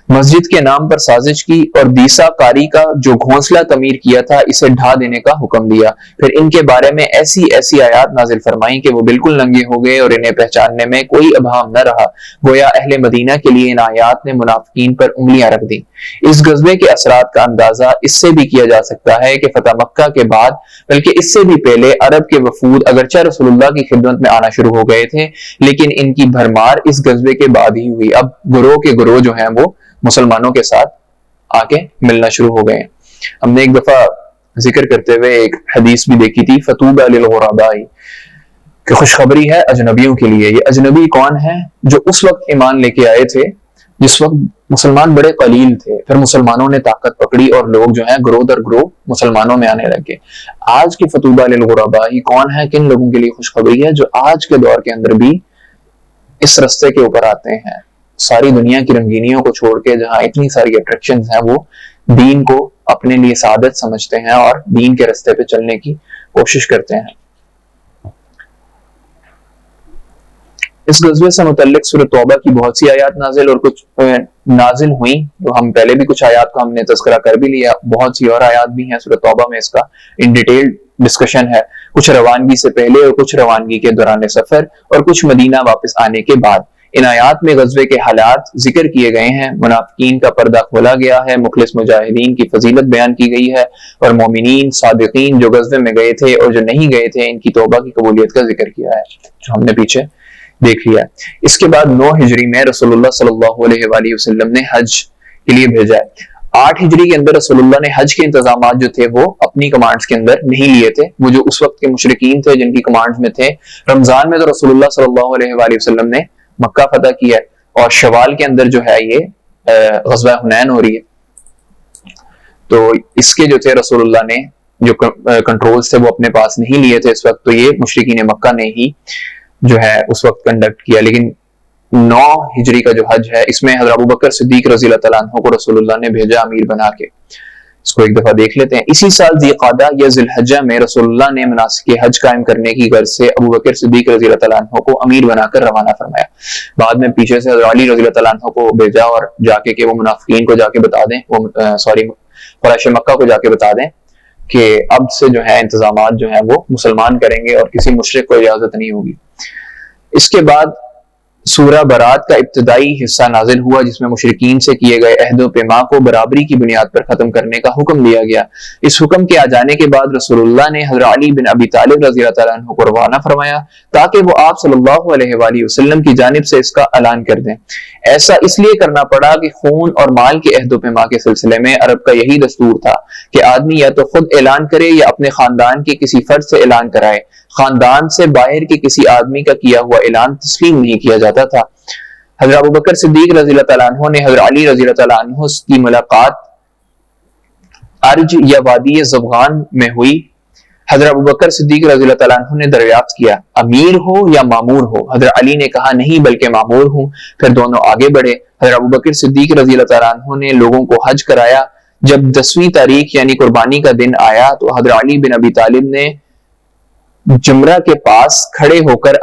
مسجد کے نام پر سازش کی اور دیسا کاری کا جو گھونسلہ تعمیر کیا تھا اسے ڈھا دینے کا حکم دیا. پھر ان کے بارے میں ایسی آیات نازل فرمائیں کہ وہ بالکل ننگے ہو گئے اور انہیں پہچاننے میں کوئی ابہام نہ رہا. گویا اہل مدینہ کے لیے ان آیات نے منافقین پر انگلیاں رکھ دی. اس غزوے کے اثرات کا اندازہ اس سے بھی کیا جا سکتا ہے کہ فتح مکہ کے بعد بلکہ اس سے بھی پہلے عرب کے وفود اگرچہ رسول اللہ کی خدمت میں آنا شروع ہو گئے تھے, لیکن ان کی بھرمار اس غزوے کے بعد ہی ہوئی. اب گروہ کے گروہ جو ہیں وہ مسلمانوں کے ساتھ آ کے ملنا شروع ہو گئے ہیں. ہم نے ایک دفعہ ذکر کرتے ہوئے ایک حدیث بھی دیکھی تھی, فطوبى للغرباء, کہ خوشخبری ہے اجنبیوں کے لیے. یہ اجنبی کون ہیں؟ جو اس وقت ایمان لے کے آئے تھے جس وقت مسلمان بڑے قلیل تھے, پھر مسلمانوں نے طاقت پکڑی اور لوگ جو ہیں گروہ در گروہ مسلمانوں میں آنے لگے. آج کی فطوبى للغرباء کون ہے؟ کن لوگوں کے لیے خوشخبری ہے؟ جو آج کے دور کے اندر بھی اس رستے کے اوپر آتے ہیں, ساری دنیا کی رنگینیوں کو چھوڑ کے, جہاں اتنی ساری اٹریکشنز ہیں, وہ دین کو اپنے لیے سعادت سمجھتے ہیں اور دین کے رستے پہ چلنے کی کوشش کرتے ہیں. اس غزوے سے متعلق سورۃ توبہ کی بہت سی آیات نازل اور کچھ نازل ہوئیں، تو ہم پہلے بھی کچھ آیات کا ہم نے تذکرہ کر بھی لیا، بہت سی اور آیات بھی ہیں سورۃ توبہ میں، اس کا ان ڈیٹیل ڈسکشن ہے، کچھ روانگی سے پہلے اور کچھ روانگی کے دوران سفر اور کچھ مدینہ واپس آنے کے بعد۔ ان آیات میں غزوے کے حالات ذکر کیے گئے ہیں، منافقین کا پردہ کھولا گیا ہے، مخلص مجاہدین کی فضیلت بیان کی گئی ہے، اور مومنین صادقین جو غزوے میں گئے تھے اور جو نہیں گئے تھے ان کی توبہ کی قبولیت کا ذکر کیا ہے، جو ہم نے پیچھے دیکھ لیا۔ اس کے بعد 9 ہجری میں رسول اللہ صلی اللہ علیہ وآلہ وسلم نے حج کے لیے بھیجا ہے۔ 8 ہجری کے اندر رسول اللہ نے حج کے انتظامات جو تھے وہ اپنی کمانڈز کے اندر نہیں لیے تھے، وہ جو اس وقت کے مشرکین تھے جن کی کمانڈز میں تھے۔ رمضان میں تو رسول اللہ صلی اللہ علیہ وآلہ وسلم نے مکہ فتح کیا ہے، اور شوال کے اندر جو ہے یہ غزوہ حنین ہو رہی ہے، تو اس کے جو تھے رسول اللہ نے جو کنٹرولز تھے وہ اپنے پاس نہیں لیے تھے اس وقت، تو یہ مشرکین مکہ نے ہی جو ہے اس وقت کنڈکٹ کیا۔ لیکن 9 ہجری کا جو حج ہے اس میں حضرت ابوبکر صدیق رضی اللہ تعالیٰ عنہ کو رسول اللہ نے بھیجا امیر بنا کے۔ اس کو ایک دفعہ دیکھ لیتے ہیں۔ اسی سال ذی قعدہ یا ذی الحجہ میں رسول اللہ نے مناسک حج قائم کرنے کی غرض سے ابوبکر صدیق رضی اللہ تعالیٰ عنہ کو امیر بنا کر روانہ فرمایا۔ بعد میں پیچھے سے حضرت علی رضی اللہ تعالیٰ عنہ کو بھیجا اور جا کے کہ وہ منافقین کو جا کے بتا دیں، وہ قریش مکہ کو جا کے بتا دیں کہ اب سے جو ہے انتظامات جو ہیں وہ مسلمان کریں گے اور کسی مشرک کو اجازت نہیں ہوگی۔ اس کے بعد سورہ برات کا ابتدائی حصہ نازل ہوا جس میں مشرکین سے کیے گئے عہد و پیما کو برابری کی بنیاد پر ختم کرنے کا حکم دیا گیا۔ اس حکم کے آ جانے کے بعد رسول اللہ نے حضرت علی بن ابی طالب رضی اللہ تعالیٰ عنہ کو روانہ فرمایا تاکہ وہ آپ صلی اللہ علیہ وآلہ وسلم کی جانب سے اس کا اعلان کر دیں۔ ایسا اس لیے کرنا پڑا کہ خون اور مال کے عہد و پیما کے سلسلے میں عرب کا یہی دستور تھا کہ آدمی یا تو خود اعلان کرے یا اپنے خاندان کے کسی فرد سے اعلان کرائے۔ خاندان سے باہر کے کسی آدمی کا کیا ہوا اعلان تسلیم نہیں کیا جاتا تھا۔ حضرت ابوبکر صدیق رضی اللہ تعالیٰ عنہ نے حضرت علی رضی اللہ تعالیٰ عنہ کی ملاقات ارج یا وادی زبغان میں ہوئی۔ حضرت ابوبکر صدیق رضی اللہ تعالیٰ عنہ نے دریافت کیا امیر ہو یا مامور ہو؟ حضرت علی نے کہا نہیں بلکہ مامور ہوں۔ پھر دونوں آگے بڑھے۔ حضرت ابوبکر صدیق رضی اللہ تعالیٰ عنہ نے لوگوں کو حج کرایا۔ جب 10ویں تاریخ یعنی قربانی کا دن آیا تو حضرت علی بن ابی طالب نے جمرہ کے پاس کھڑے ہو کر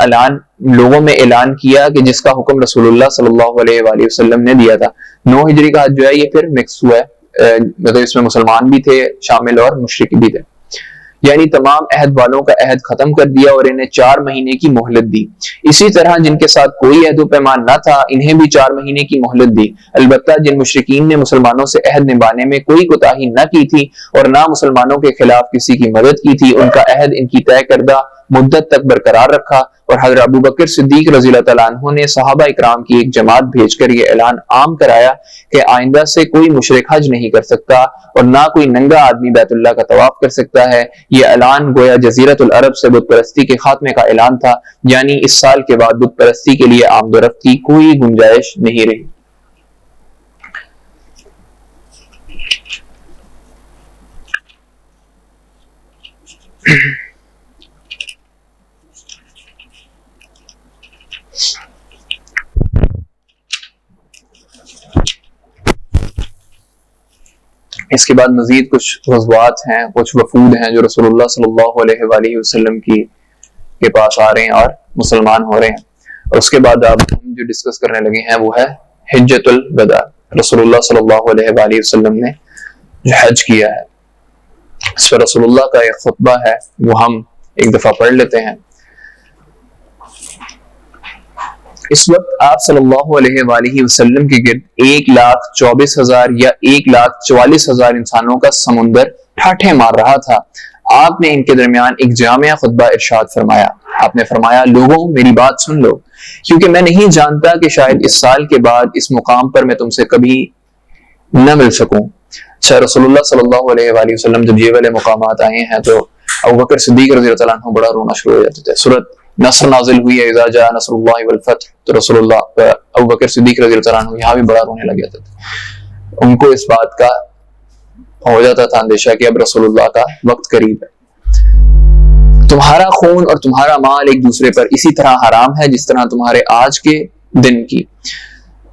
لوگوں میں اعلان کیا کہ جس کا حکم رسول اللہ صلی اللہ علیہ وآلہ وسلم نے دیا تھا۔ 9 ہجری کا حج جو ہے یہ پھر مکس ہوا ہے، مطلب اس میں مسلمان بھی تھے شامل اور مشرک بھی تھے، یعنی تمام عہد والوں کا عہد ختم کر دیا اور انہیں 4 مہینے کی مہلت دی۔ اسی طرح جن کے ساتھ کوئی عہد و پیمان نہ تھا انہیں بھی 4 مہینے کی مہلت دی۔ البتہ جن مشرکین نے مسلمانوں سے عہد نبھانے میں کوئی کوتاہی نہ کی تھی اور نہ مسلمانوں کے خلاف کسی کی مدد کی تھی، ان کا عہد ان کی طے کردہ مدت تک برقرار رکھا، اور حضرت ابوبکر صدیق رضی اللہ تعالیٰ عنہ نے صحابہ اکرام کی ایک جماعت بھیج کر یہ اعلان عام کرایا کہ آئندہ سے کوئی مشرک حج نہیں کر سکتا اور نہ کوئی ننگا آدمی بیت اللہ کا طواف کر سکتا ہے۔ یہ اعلان گویا جزیرۃ العرب سے بت پرستی کے خاتمے کا اعلان تھا، یعنی اس سال کے بعد بت پرستی کے لیے آمد و رفت کی کوئی گنجائش نہیں رہی۔ اس کے بعد مزید کچھ غزوات ہیں، کچھ وفود ہیں جو رسول اللہ صلی اللہ علیہ وآلہ وسلم کے پاس آ رہے ہیں اور مسلمان ہو رہے ہیں، اور اس کے بعد اب ہم جو ڈسکس کرنے لگے ہیں وہ ہے حجۃ الوداع۔ رسول اللہ صلی اللہ علیہ وآلہ وسلم نے جو حج کیا ہے اس پر رسول اللہ کا ایک خطبہ ہے، وہ ہم ایک دفعہ پڑھ لیتے ہیں۔ اس وقت آپ صلی اللہ علیہ وآلہ وسلم کے گرد 1,24,000 یا 1,44,000 انسانوں کا سمندر ٹھاٹھے مار رہا تھا۔ آپ نے ان کے درمیان ایک جامع خطبہ ارشاد فرمایا۔ آپ نے فرمایا لوگوں میری بات سن لو، کیونکہ میں نہیں جانتا کہ شاید اس سال کے بعد اس مقام پر میں تم سے کبھی نہ مل سکوں۔ اچھا، رسول اللہ صلی اللہ علیہ وآلہ وسلم جب یہ والے مقامات آئے ہیں تو ابوبکر صدیق رضی اللہ عنہ بڑا رونا شروع ہو جاتے تھے۔ سورۃ نصر نازل ہوئی ہے، اذا جاء نصر اللہ والفتح، تو رسول اللہ ابوبکر صدیق رضی اللہ عنہ یہاں بھی بڑا رونے لگ جاتے تھے۔ ان کو اس بات کا ہو جاتا تھا اندیشہ کہ اب رسول اللہ کا وقت قریب ہے۔ تمہارا خون اور تمہارا مال ایک دوسرے پر اسی طرح حرام ہے جس طرح تمہارے آج کے دن کی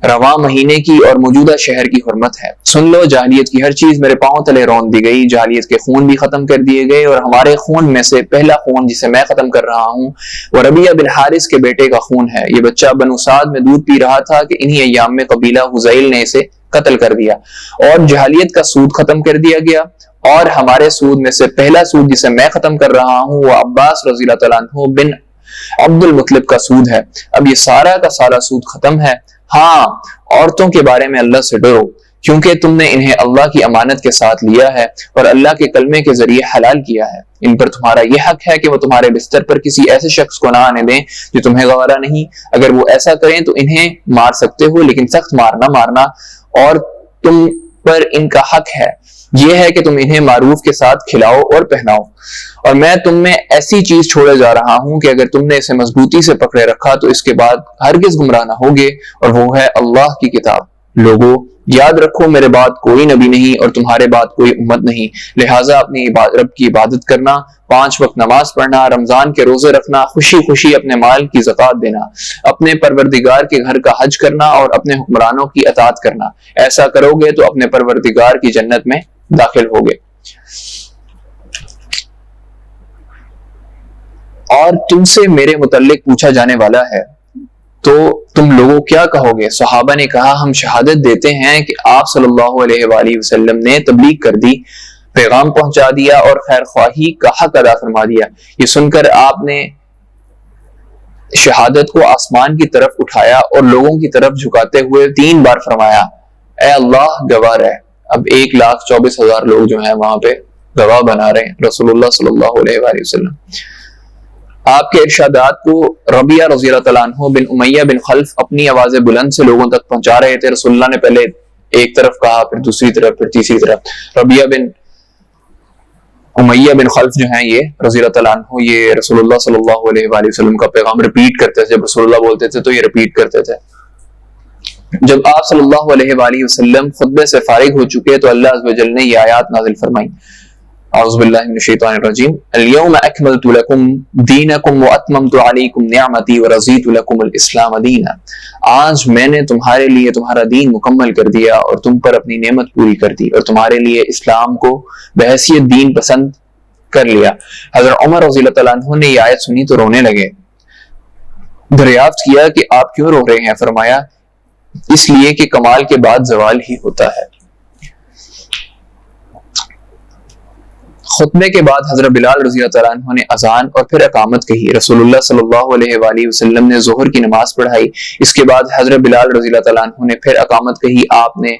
رواں مہینے کی اور موجودہ شہر کی حرمت ہے۔ سن لو، جاہلیت کی ہر چیز میرے پاؤں تلے رون دی گئی، جاہلیت کے خون بھی ختم کر دیے گئے، اور ہمارے خون میں سے پہلا خون جسے میں ختم کر رہا ہوں وہ ربیعہ بن حارث کے بیٹے کا خون ہے۔ یہ بچہ بنو سعد میں دودھ پی رہا تھا کہ انہی ایام میں قبیلہ حذیل نے اسے قتل کر دیا، اور جاہلیت کا سود ختم کر دیا گیا، اور ہمارے سود میں سے پہلا سود جسے میں ختم کر رہا ہوں وہ عباس رضی اللہ تعالیٰ عنہ بن عبد المطلب کا سود ہے۔ اب یہ سارا کا سارا سود ختم ہے۔ ہاں، عورتوں کے بارے میں اللہ سے ڈرو، کیونکہ تم نے انہیں اللہ کی امانت کے ساتھ لیا ہے اور اللہ کے کلمے کے ذریعے حلال کیا ہے۔ ان پر تمہارا یہ حق ہے کہ وہ تمہارے بستر پر کسی ایسے شخص کو نہ آنے دیں جو تمہیں گوارا نہیں۔ اگر وہ ایسا کریں تو انہیں مار سکتے ہو، لیکن سخت مارنا، اور تم پر ان کا حق ہے یہ ہے کہ تم انہیں معروف کے ساتھ کھلاؤ اور پہناؤ۔ اور میں تم میں ایسی چیز چھوڑے جا رہا ہوں کہ اگر تم نے اسے مضبوطی سے پکڑے رکھا تو اس کے بعد ہرگز گمراہ نہ ہوگے، اور وہ ہے اللہ کی کتاب۔ لوگوں، یاد رکھو میرے بعد کوئی نبی نہیں اور تمہارے بعد کوئی امت نہیں، لہٰذا اپنی رب کی عبادت کرنا، 5 وقت نماز پڑھنا، رمضان کے روزے رکھنا، خوشی خوشی اپنے مال کی زکوٰۃ دینا، اپنے پروردگار کے گھر کا حج کرنا اور اپنے حکمرانوں کی اطاعت کرنا۔ ایسا کرو گے تو اپنے پروردگار کی جنت میں داخل ہوگے۔ اور تم سے میرے متعلق پوچھا جانے والا ہے تو تم لوگوں کیا کہو گے؟ صحابہ نے کہا، ہم شہادت دیتے ہیں کہ آپ صلی اللہ علیہ وآلہ وسلم نے تبلیغ کر دی، پیغام پہنچا دیا اور خیر خواہی کا حق ادا فرما دیا۔ یہ سن کر آپ نے شہادت کو آسمان کی طرف اٹھایا اور لوگوں کی طرف جھکاتے ہوئے 3 بار فرمایا، اے اللہ گواہ رہ۔ اب 1,24,000 لوگ جو ہیں وہاں پہ گواہ بنا رہے ہیں رسول اللہ صلی اللہ علیہ وآلہ وسلم۔ آپ کے ارشادات کو ربیعہ رضی اللہ تعالیٰ عنہ بن امیہ بن خلف اپنی آواز بلند سے لوگوں تک پہنچا رہے تھے۔ رسول اللہ نے پہلے ایک طرف کہا، پھر دوسری طرف، پھر تیسری طرف۔ ربیعہ بن امیہ بن خلف جو ہیں یہ رضی اللہ تعالیٰ عنہ، یہ رسول اللہ صلی اللہ علیہ وآلہ وسلم کا پیغام ریپیٹ کرتے تھے۔ جب رسول اللہ بولتے تھے تو یہ ریپیٹ کرتے تھے۔ جب آپ صلی اللہ علیہ وآلہ وسلم خطبے سے فارغ ہو چکے تو اللہ عز و جل نے یہ آیات نازل فرمائیں۔ اعوذ باللہ من الشیطان الرجیم، اليوم اکملت لکم دینکم واتممت علیکم نعمتی ورضیت لکم الاسلام دینا۔ آج میں نے تمہارے لیے تمہارا دین مکمل کر دیا اور تم پر اپنی نعمت پوری کر دی، اور تمہارے لیے اسلام کو بحیثیت دین پسند کر لیا۔ حضرت عمر رضی اللہ تعالیٰ عنہ نے یہ آیت سنی تو رونے لگے۔ دریافت کیا کہ آپ کیوں رو رہے ہیں؟ فرمایا، اس لیے کہ کمال کے بعد زوال ہی ہوتا ہے۔ خطبے کے بعد حضرت بلال رضی اللہ تعالیٰ عنہ نے اذان اور پھر اقامت کہی۔ رسول اللہ صلی اللہ علیہ وآلہ وسلم نے ظہر کی نماز پڑھائی۔ اس کے بعد حضرت بلال رضی اللہ تعالیٰ عنہ نے پھر اقامت کہی۔ آپ نے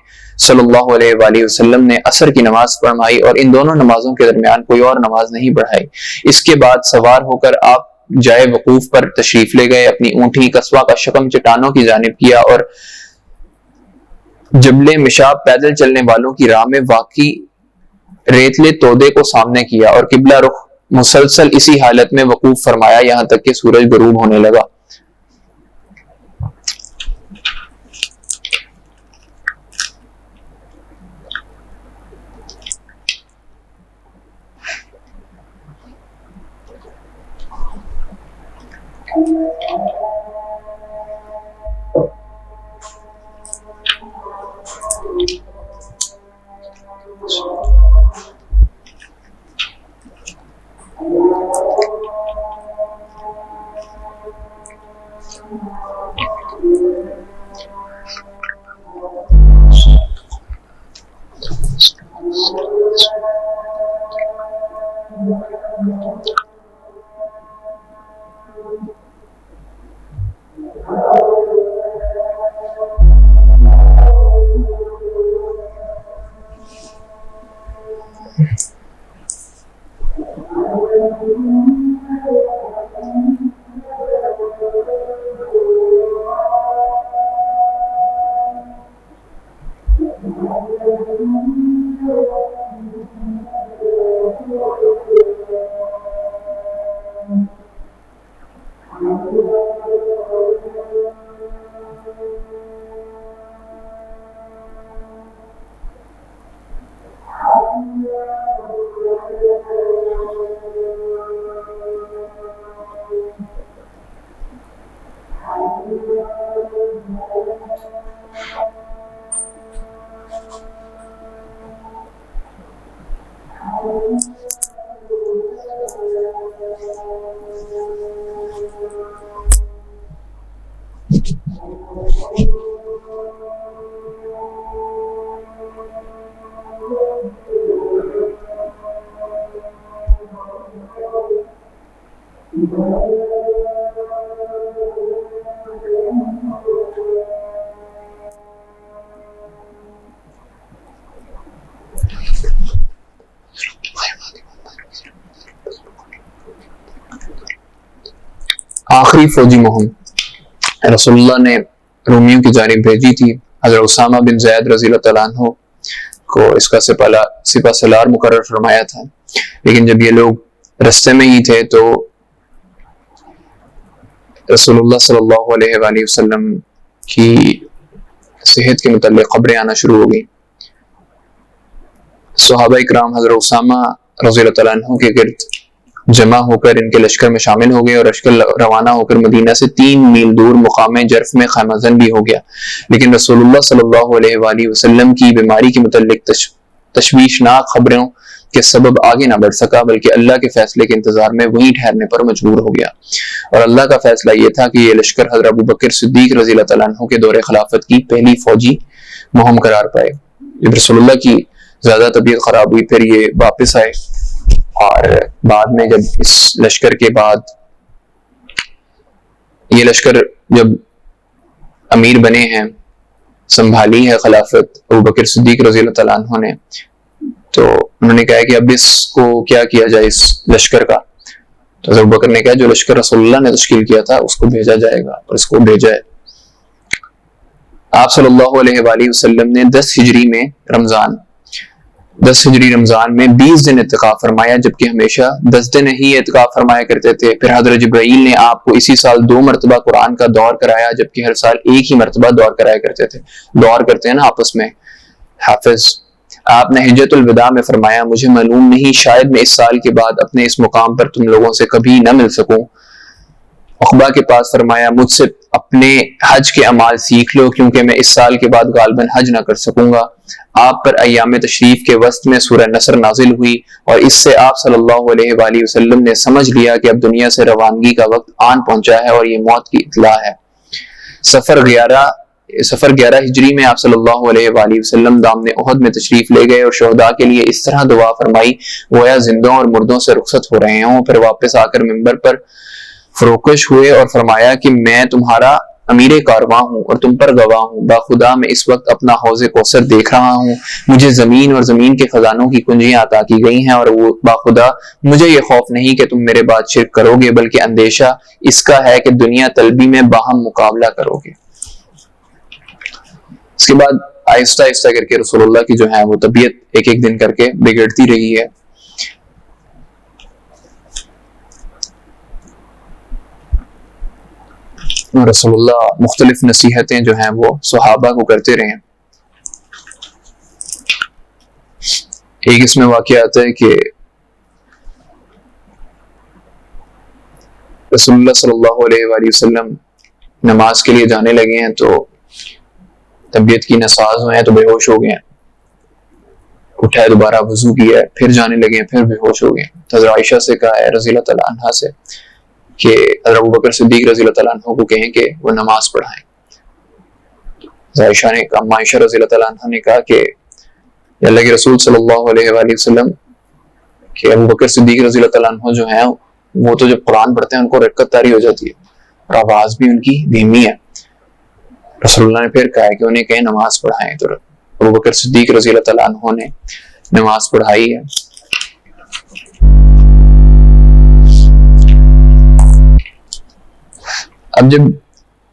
صلی اللہ علیہ وآلہ وسلم نے عصر کی نماز پڑھائی اور ان دونوں نمازوں کے درمیان کوئی اور نماز نہیں پڑھائی۔ اس کے بعد سوار ہو کر آپ جائے وقوف پر تشریف لے گئے، اپنی اونٹنی قصوہ کا شکم چٹانوں کی جانب کیا اور جبل مشاب پیدل چلنے والوں کی راہ میں واقعی ریتلے تودے کو سامنے کیا اور قبلہ رخ مسلسل اسی حالت میں وقوف فرمایا یہاں تک کہ سورج غروب ہونے لگا۔ آخری فوجی مہم رسول اللہ نے رومیوں کی جانب بھیجی تھی. حضرت اسامہ بن زید رضی اللہ تعالیٰ عنہ کو اس کا سپہ سالار مقرر فرمایا تھا، لیکن جب یہ لوگ رستے میں ہی تھے تو رسول اللہ صلی اللہ علیہ وآلہ وسلم کی صحت کے متعلق خبریں آنا شروع ہو گئی. صحابہ اکرام حضرت اسامہ رضی اللہ تعالیٰ عنہ کے گرد جمع ہو کر ان کے لشکر میں شامل ہو گئے اور لشکر روانہ ہو کر مدینہ سے 3 میل دور مقام جرف میں خیمہ زن بھی ہو گیا. لیکن رسول اللہ صلی اللہ علیہ وآلہ وسلم کی بیماری کے متعلق تشویشناک خبروں کے سبب آگے نہ بڑھ سکا، بلکہ اللہ کے فیصلے کے انتظار میں وہیں ٹھہرنے پر مجبور ہو گیا. اور اللہ کا فیصلہ یہ تھا کہ یہ لشکر حضرت ابو بکر صدیق رضی اللہ تعالیٰ عنہ کے دور خلافت کی پہلی فوجی مہم قرار پائے. جب رسول اللہ کی زیادہ طبیعت خراب ہوئی پھر یہ واپس آئے، اور بعد میں جب اس لشکر کے بعد یہ لشکر جب امیر بنے ہیں، سنبھالی ہے خلافت ابو بکر صدیق رضی اللہ تعالیٰ عنہ نے، تو انہوں نے کہا کہ اب اس کو کیا کیا جائے اس لشکر کا. تو ابو بکر نے کہا جو لشکر رسول اللہ نے تشکیل کیا تھا اس کو بھیجا جائے گا، اور اس کو بھیجا ہے. آپ صلی اللہ علیہ وآلہ وسلم نے 10 ہجری رمضان میں 20 دن اعتکاف فرمایا، جبکہ ہمیشہ 10 دن ہی اعتکاف فرمایا کرتے تھے. پھر حضرت جبرائیل نے آپ کو اسی سال 2 مرتبہ قرآن کا دور کرایا، جبکہ ہر سال ایک ہی مرتبہ دور کرایا کرتے تھے. دور کرتے ہیں نا آپس میں حافظ. آپ نے حجۃ الوداع میں فرمایا مجھے معلوم نہیں شاید میں اس سال کے بعد اپنے اس مقام پر تم لوگوں سے کبھی نہ مل سکوں. عقبہ کے پاس فرمایا مجھ سے اپنے حج کے اعمال سیکھ لو، کیونکہ میں اس سال کے بعد غالباً حج نہ کر سکوں گا. آپ پر ایام تشریف کے وسط میں سورہ نصر نازل ہوئی، اور اس سے آپ صلی اللہ علیہ وآلہ وسلم نے سمجھ لیا کہ اب دنیا سے روانگی کا وقت آن پہنچا ہے اور یہ موت کی اطلاع ہے. سفر 11 ہجری میں آپ صلی اللہ علیہ وآلہ وسلم دامن احد میں تشریف لے گئے اور شہداء کے لیے اس طرح دعا فرمائی گویا زندوں اور مردوں سے رخصت ہو رہے ہوں. پھر واپس آ کر منبر پر فروکش ہوئے اور فرمایا کہ میں تمہارا امیر کارواں ہوں اور تم پر گواہ ہوں. باخدا میں اس وقت اپنا حوض کوثر دیکھ رہا ہوں. مجھے زمین اور زمین کے خزانوں کی کنجیاں عطا کی گئی ہیں، اور وہ باخدا مجھے یہ خوف نہیں کہ تم میرے بعد شرک کرو گے، بلکہ اندیشہ اس کا ہے کہ دنیا طلبی میں باہم مقابلہ کرو گے. اس کے بعد آہستہ آہستہ کر کے رسول اللہ کی جو ہے وہ طبیعت ایک دن کر کے بگڑتی رہی ہے. رسول اللہ مختلف نصیحتیں جو ہیں وہ صحابہ کو کرتے رہے. ایک اس میں واقعہ آتا ہے کہ رسول اللہ صلی اللہ علیہ وآلہ وسلم نماز کے لیے جانے لگے ہیں تو طبیعت کی نساز ہوئے ہیں تو بے ہوش ہو گئے ہیں. اٹھا ہے دوبارہ وضو کیا ہے، پھر جانے لگے ہیں، پھر بے ہوش ہو گئے ہیں. حضرت عائشہ سے کہا ہے رضی اللہ تعالیٰ عنہ سے کہ حضرت ابو بکر صدیق رضی اللہ تعالیٰ عنہ کو کہیں کہ وہ نماز پڑھائیں. عائشہ رضی اللہ تعالیٰ عنہ نے کہا کہ اللہ کے رسول صلی اللہ علیہ وآلہ وسلم کہ ابو بکر صدیق رضی اللہ تعالیٰ عنہ جو ہیں وہ تو جب قرآن پڑھتے ہیں ان کو رکعت طاری ہو جاتی ہے اور آواز بھی ان کی دھیمی ہے. رسول اللہ نے پھر کہا کہ انہیں کہیں نماز پڑھائیں، تو ابو بکر صدیق رضی اللہ تعالیٰ عنہ نے نماز پڑھائی ہے. اب جب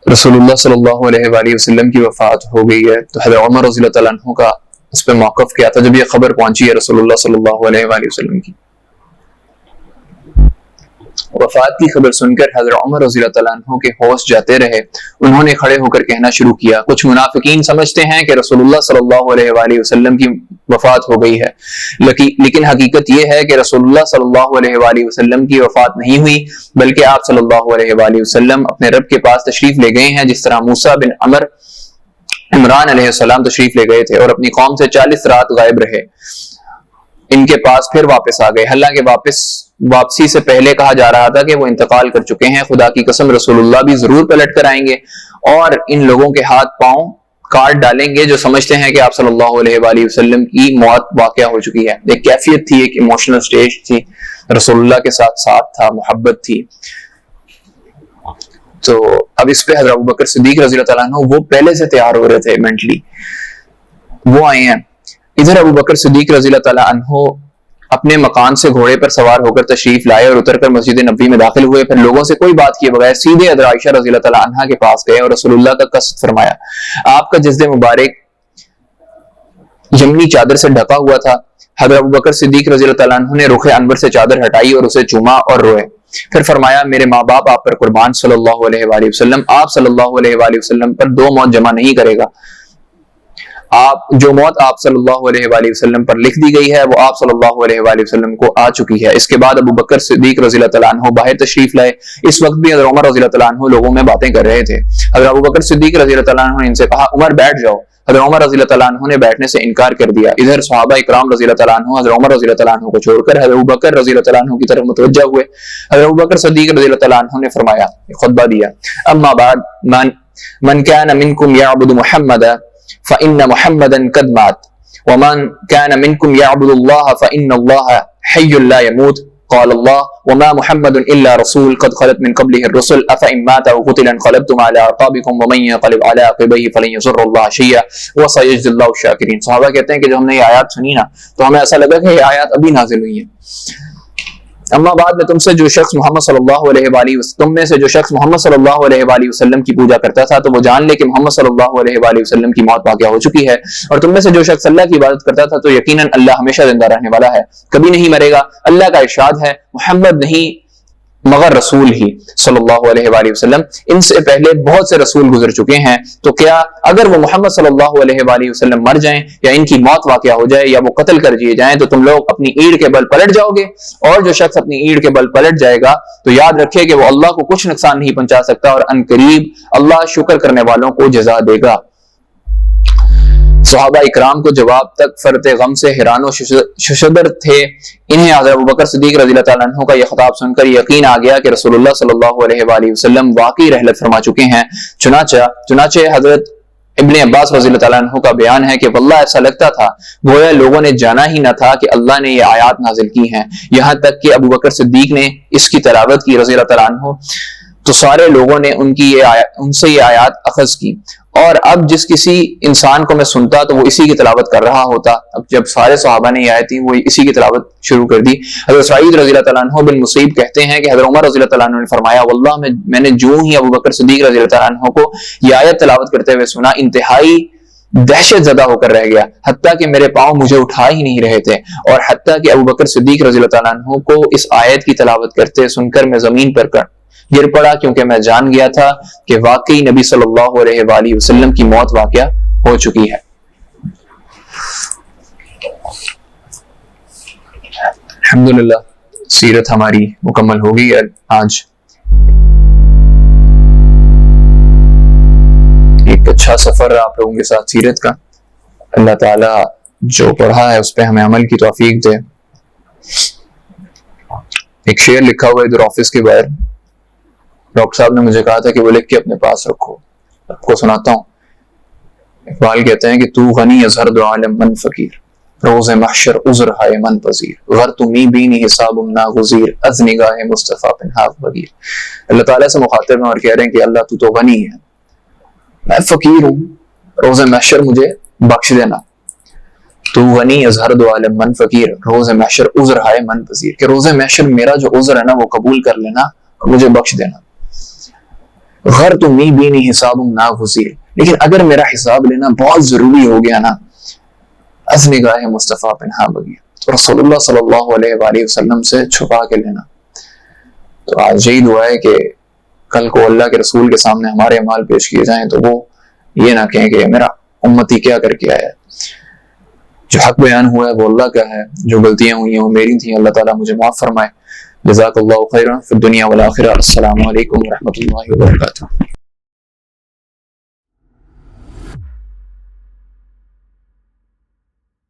رسول اللہ صلی اللہ علیہ وآلہ وسلم کی وفات ہو گئی ہے تو حضرت عمر رضی اللہ تعالیٰ عنہ کا اس پہ موقف کیا تھا جب یہ خبر پہنچی ہے رسول اللہ صلی اللہ علیہ وآلہ وسلم کی. وفات کی خبر سن کر حضرت عمر رضی اللہ تعالیٰ عنہ کے ہوش جاتے رہے. انہوں نے کھڑے ہو کر کہنا شروع کیا کچھ منافقین سمجھتے ہیں کہ رسول اللہ صلی اللہ علیہ وآلہ وسلم کی وفات ہو گئی ہے، لیکن حقیقت یہ ہے کہ رسول اللہ صلی اللہ علیہ وآلہ وسلم کی وفات نہیں ہوئی، بلکہ آپ صلی اللہ علیہ وآلہ وسلم اپنے رب کے پاس تشریف لے گئے ہیں، جس طرح موسیٰ بن عمران علیہ السلام تشریف لے گئے تھے اور اپنی قوم سے 40 رات غائب رہے. ان کے پاس پھر واپس آ گئے، حالانکہ واپسی سے پہلے کہا جا رہا تھا کہ وہ انتقال کر چکے ہیں۔ خدا کی قسم رسول اللہ بھی ضرور پلٹ کر آئیں گے اور ان لوگوں کے ہاتھ پاؤں کاٹ ڈالیں گے جو سمجھتے ہیں کہ آپ صلی اللہ علیہ وآلہ وسلم کی موت واقعہ ہو چکی ہے۔ ایک کیفیت تھی، ایک ایموشنل سٹیج تھی، رسول اللہ کے ساتھ تھا، محبت تھی۔ تو اب اس پہ حضرت ابوبکر صدیق رضی اللہ تعالیٰ عنہ وہ پہلے سے تیار ہو رہے تھے مینٹلی، وہ آئے ہیں۔ ادھر ابوبکر صدیق رضی اللہ تعالیٰ عنہ اپنے مکان سے گھوڑے پر سوار ہو کر تشریف لائے اور اتر کر مسجد نبوی میں داخل ہوئے، پھر لوگوں سے کوئی بات کیے بغیر سیدھے حضرت عائشہ رضی اللہ تعالیٰ عنہا کے پاس گئے اور رسول اللہ کا قصد فرمایا۔ آپ کا جسد مبارک یمنی چادر سے ڈھکا ہوا تھا۔ حضرت ابوبکر صدیق رضی اللہ تعالیٰ عنہ نے رخ انور سے چادر ہٹائی اور اسے چوما اور روئے، پھر فرمایا میرے ماں باپ آپ پر قربان صلی اللہ علیہ وآلہ وسلم، آپ صلی اللہ علیہ وآلہ وسلم پر دو موت جمع نہیں کرے گا، جو موت آپ صلی اللہ علیہ وآلہ وسلم پر لکھ دی گئی ہے وہ آپ صلی اللہ علیہ وآلہ وسلم کو آ چکی ہے۔ اس کے بعد ابو بکر صدیق رضی اللہ تعالیٰ عنہ باہر تشریف لائے۔ اس وقت بھی حضرت عمر رضی اللہ تعالیٰ عنہ لوگوں میں باتیں کر رہے تھے۔ حضرت ابو بکر صدیق رضی اللہ تعالیٰ عنہ نے ان سے کہا عمر بیٹھ جاؤ۔ حضرت عمر رضی اللہ تعالیٰ عنہ نے بیٹھنے سے انکار کر دیا۔ ادھر صحابہ اکرام رضی اللہ تعالیٰ عنہ حضرت عمر رضی اللہ تعالیٰ عنہ کو چھوڑ کر حضرت ابو بکر رضی اللہ تعالیٰ عنہ کی طرف متوجہ ہوئے۔ حضرت ابو بکر صدیق رضی اللہ تعالیٰ عنہ نے فرمایا، خطبہ دیا، اما بعد من كان منكم يعبد محمدا فإن محمدا قد مات ومن كان منكم يعبد الله فإن الله حي لا يموت قال الله وما محمد إلا رسول قد خلت من قبله الرسل أفإن مات أو قتل انقلبتم على أعقابكم ومن ينقلب على عقبيه فلن يضر الله شيئا وسيجزي الله الشاكرين۔ صحابہ کہتے ہیں کہ جب ہم نے یہ آیات سنی نا تو ہمیں ایسا لگا کہ یہ آیات ابھی نازل ہوئی ہیں۔ اما بعد میں تم سے جو شخص محمد صلی اللہ علیہ وآلہ تم میں سے جو شخص محمد صلی اللہ علیہ وآلہ وسلم کی پوجا کرتا تھا تو وہ جان لے کہ محمد صلی اللہ علیہ وآلہ وسلم کی موت واقعہ ہو چکی ہے، اور تم میں سے جو شخص اللہ کی عبادت کرتا تھا تو یقیناً اللہ ہمیشہ زندہ رہنے والا ہے، کبھی نہیں مرے گا۔ اللہ کا ارشاد ہے محمد نہیں مگر رسول ہی صلی اللہ علیہ وآلہ وسلم، ان سے پہلے بہت سے رسول گزر چکے ہیں، تو کیا اگر وہ محمد صلی اللہ علیہ وآلہ وسلم مر جائیں یا ان کی موت واقعہ ہو جائے یا وہ قتل کر دیے جائیں تو تم لوگ اپنی اینٹ کے بل پلٹ جاؤ گے؟ اور جو شخص اپنی اینٹ کے بل پلٹ جائے گا تو یاد رکھے کہ وہ اللہ کو کچھ نقصان نہیں پہنچا سکتا، اور ان قریب اللہ شکر کرنے والوں کو جزا دے گا۔ صحابہ اکرام کو جواب تک فرط غم سے حیران و ششدر تھے۔ انہیں حضرت ابوبکر صدیق رضی اللہ تعالیٰ عنہ کا یہ خطاب سن کر یقین آ گیا کہ رسول اللہ صلی اللہ علیہ وآلہ وسلم واقعی رحلت فرما چکے ہیں۔ چنانچہ حضرت ابن عباس رضی اللہ تعالیٰ عنہ کا بیان ہے کہ واللہ ایسا لگتا تھا گویا لوگوں نے جانا ہی نہ تھا کہ اللہ نے یہ آیات نازل کی ہیں، یہاں تک کہ ابوبکر صدیق نے اس کی تلاوت کی رضی اللہ تعالیٰ عنہ تو سارے لوگوں نے ان سے یہ آیات اخذ کی، اور اب جس کسی انسان کو میں سنتا تو وہ اسی کی تلاوت کر رہا ہوتا۔ اب جب سارے صحابہ نے یہ آیتیں وہ اسی کی تلاوت شروع کر دی۔ حضرت سعید رضی اللہ تعالیٰ عنہ بن مصیب کہتے ہیں کہ حضرت عمر رضی اللہ تعالیٰ عنہ نے فرمایا واللہ میں نے جو ہی ابوبکر صدیق رضی اللہ تعالیٰ عنہ کو یہ آیت تلاوت کرتے ہوئے سنا انتہائی دہشت زدہ ہو کر رہ گیا، حتیٰ کہ میرے پاؤں مجھے اٹھا ہی نہیں رہے تھے، اور حتیٰ کہ ابوبکر صدیق رضی اللہ تعالیٰ عنہ کو اس آیت کی تلاوت کرتے سن کر میں زمین پر گر پڑا، کیونکہ میں جان گیا تھا کہ واقعی نبی صلی اللہ علیہ وآلہ وسلم کی موت واقعہ ہو چکی ہے۔ الحمدللہ سیرت ہماری مکمل ہو گئی آج۔ ایک اچھا سفر رہا آپ لوگوں کے ساتھ سیرت کا۔ اللہ تعالیٰ جو پڑھا ہے اس پہ ہمیں عمل کی توفیق دے۔ ایک شعر لکھا ہوا ہے ادھر آفس کے باہر، ڈاکٹر صاحب نے مجھے کہا تھا کہ وہ لکھ کے اپنے پاس رکھو، آپ کو سناتا ہوں۔ اقبال کہتے ہیں کہ تو غنی از ہر دو عالم من فقیر، روز محشر عذر ہائے من پذیر، غر تو می بینی حساب ناگزیر، از نگاہ مصطفیٰ پنہا بغیر۔ اللہ تعالیٰ سے مخاطب ہیں اور کہہ رہے ہیں کہ اللہ تو غنی ہے، میں فقیر ہوں، روز محشر مجھے بخش دینا۔ تو غنی از ہر دو عالم من فقیر، روز محشر عذر ہائے من پذیر، کہ روز محشر میرا جو عذر ہے نا وہ قبول کر لینا اور مجھے بخش دینا۔ غر تو می بینی حساب ناگزیر، لیکن اگر میرا حساب لینا بہت ضروری ہو گیا نا، از نگاہ مصطفیٰ پنہا بغیر، تو رسول اللہ صلی اللہ علیہ وآلہ وسلم سے چھپا کے لینا۔ تو آج یہی دعا ہے کہ کل کو اللہ کے رسول کے سامنے ہمارے اعمال پیش کیے جائیں تو وہ یہ نہ کہیں کہ میرا امتی کیا کر کے آیا ہے۔ جو حق بیان ہوا ہے وہ اللہ کا ہے، جو غلطیاں ہوئی ہیں وہ میری تھیں، اللہ تعالیٰ مجھے معاف فرمائے۔ جزاک اللہ خیرا فی الدنیا والآخرہ۔ السلام علیکم ورحمۃ اللہ وبرکاتہ۔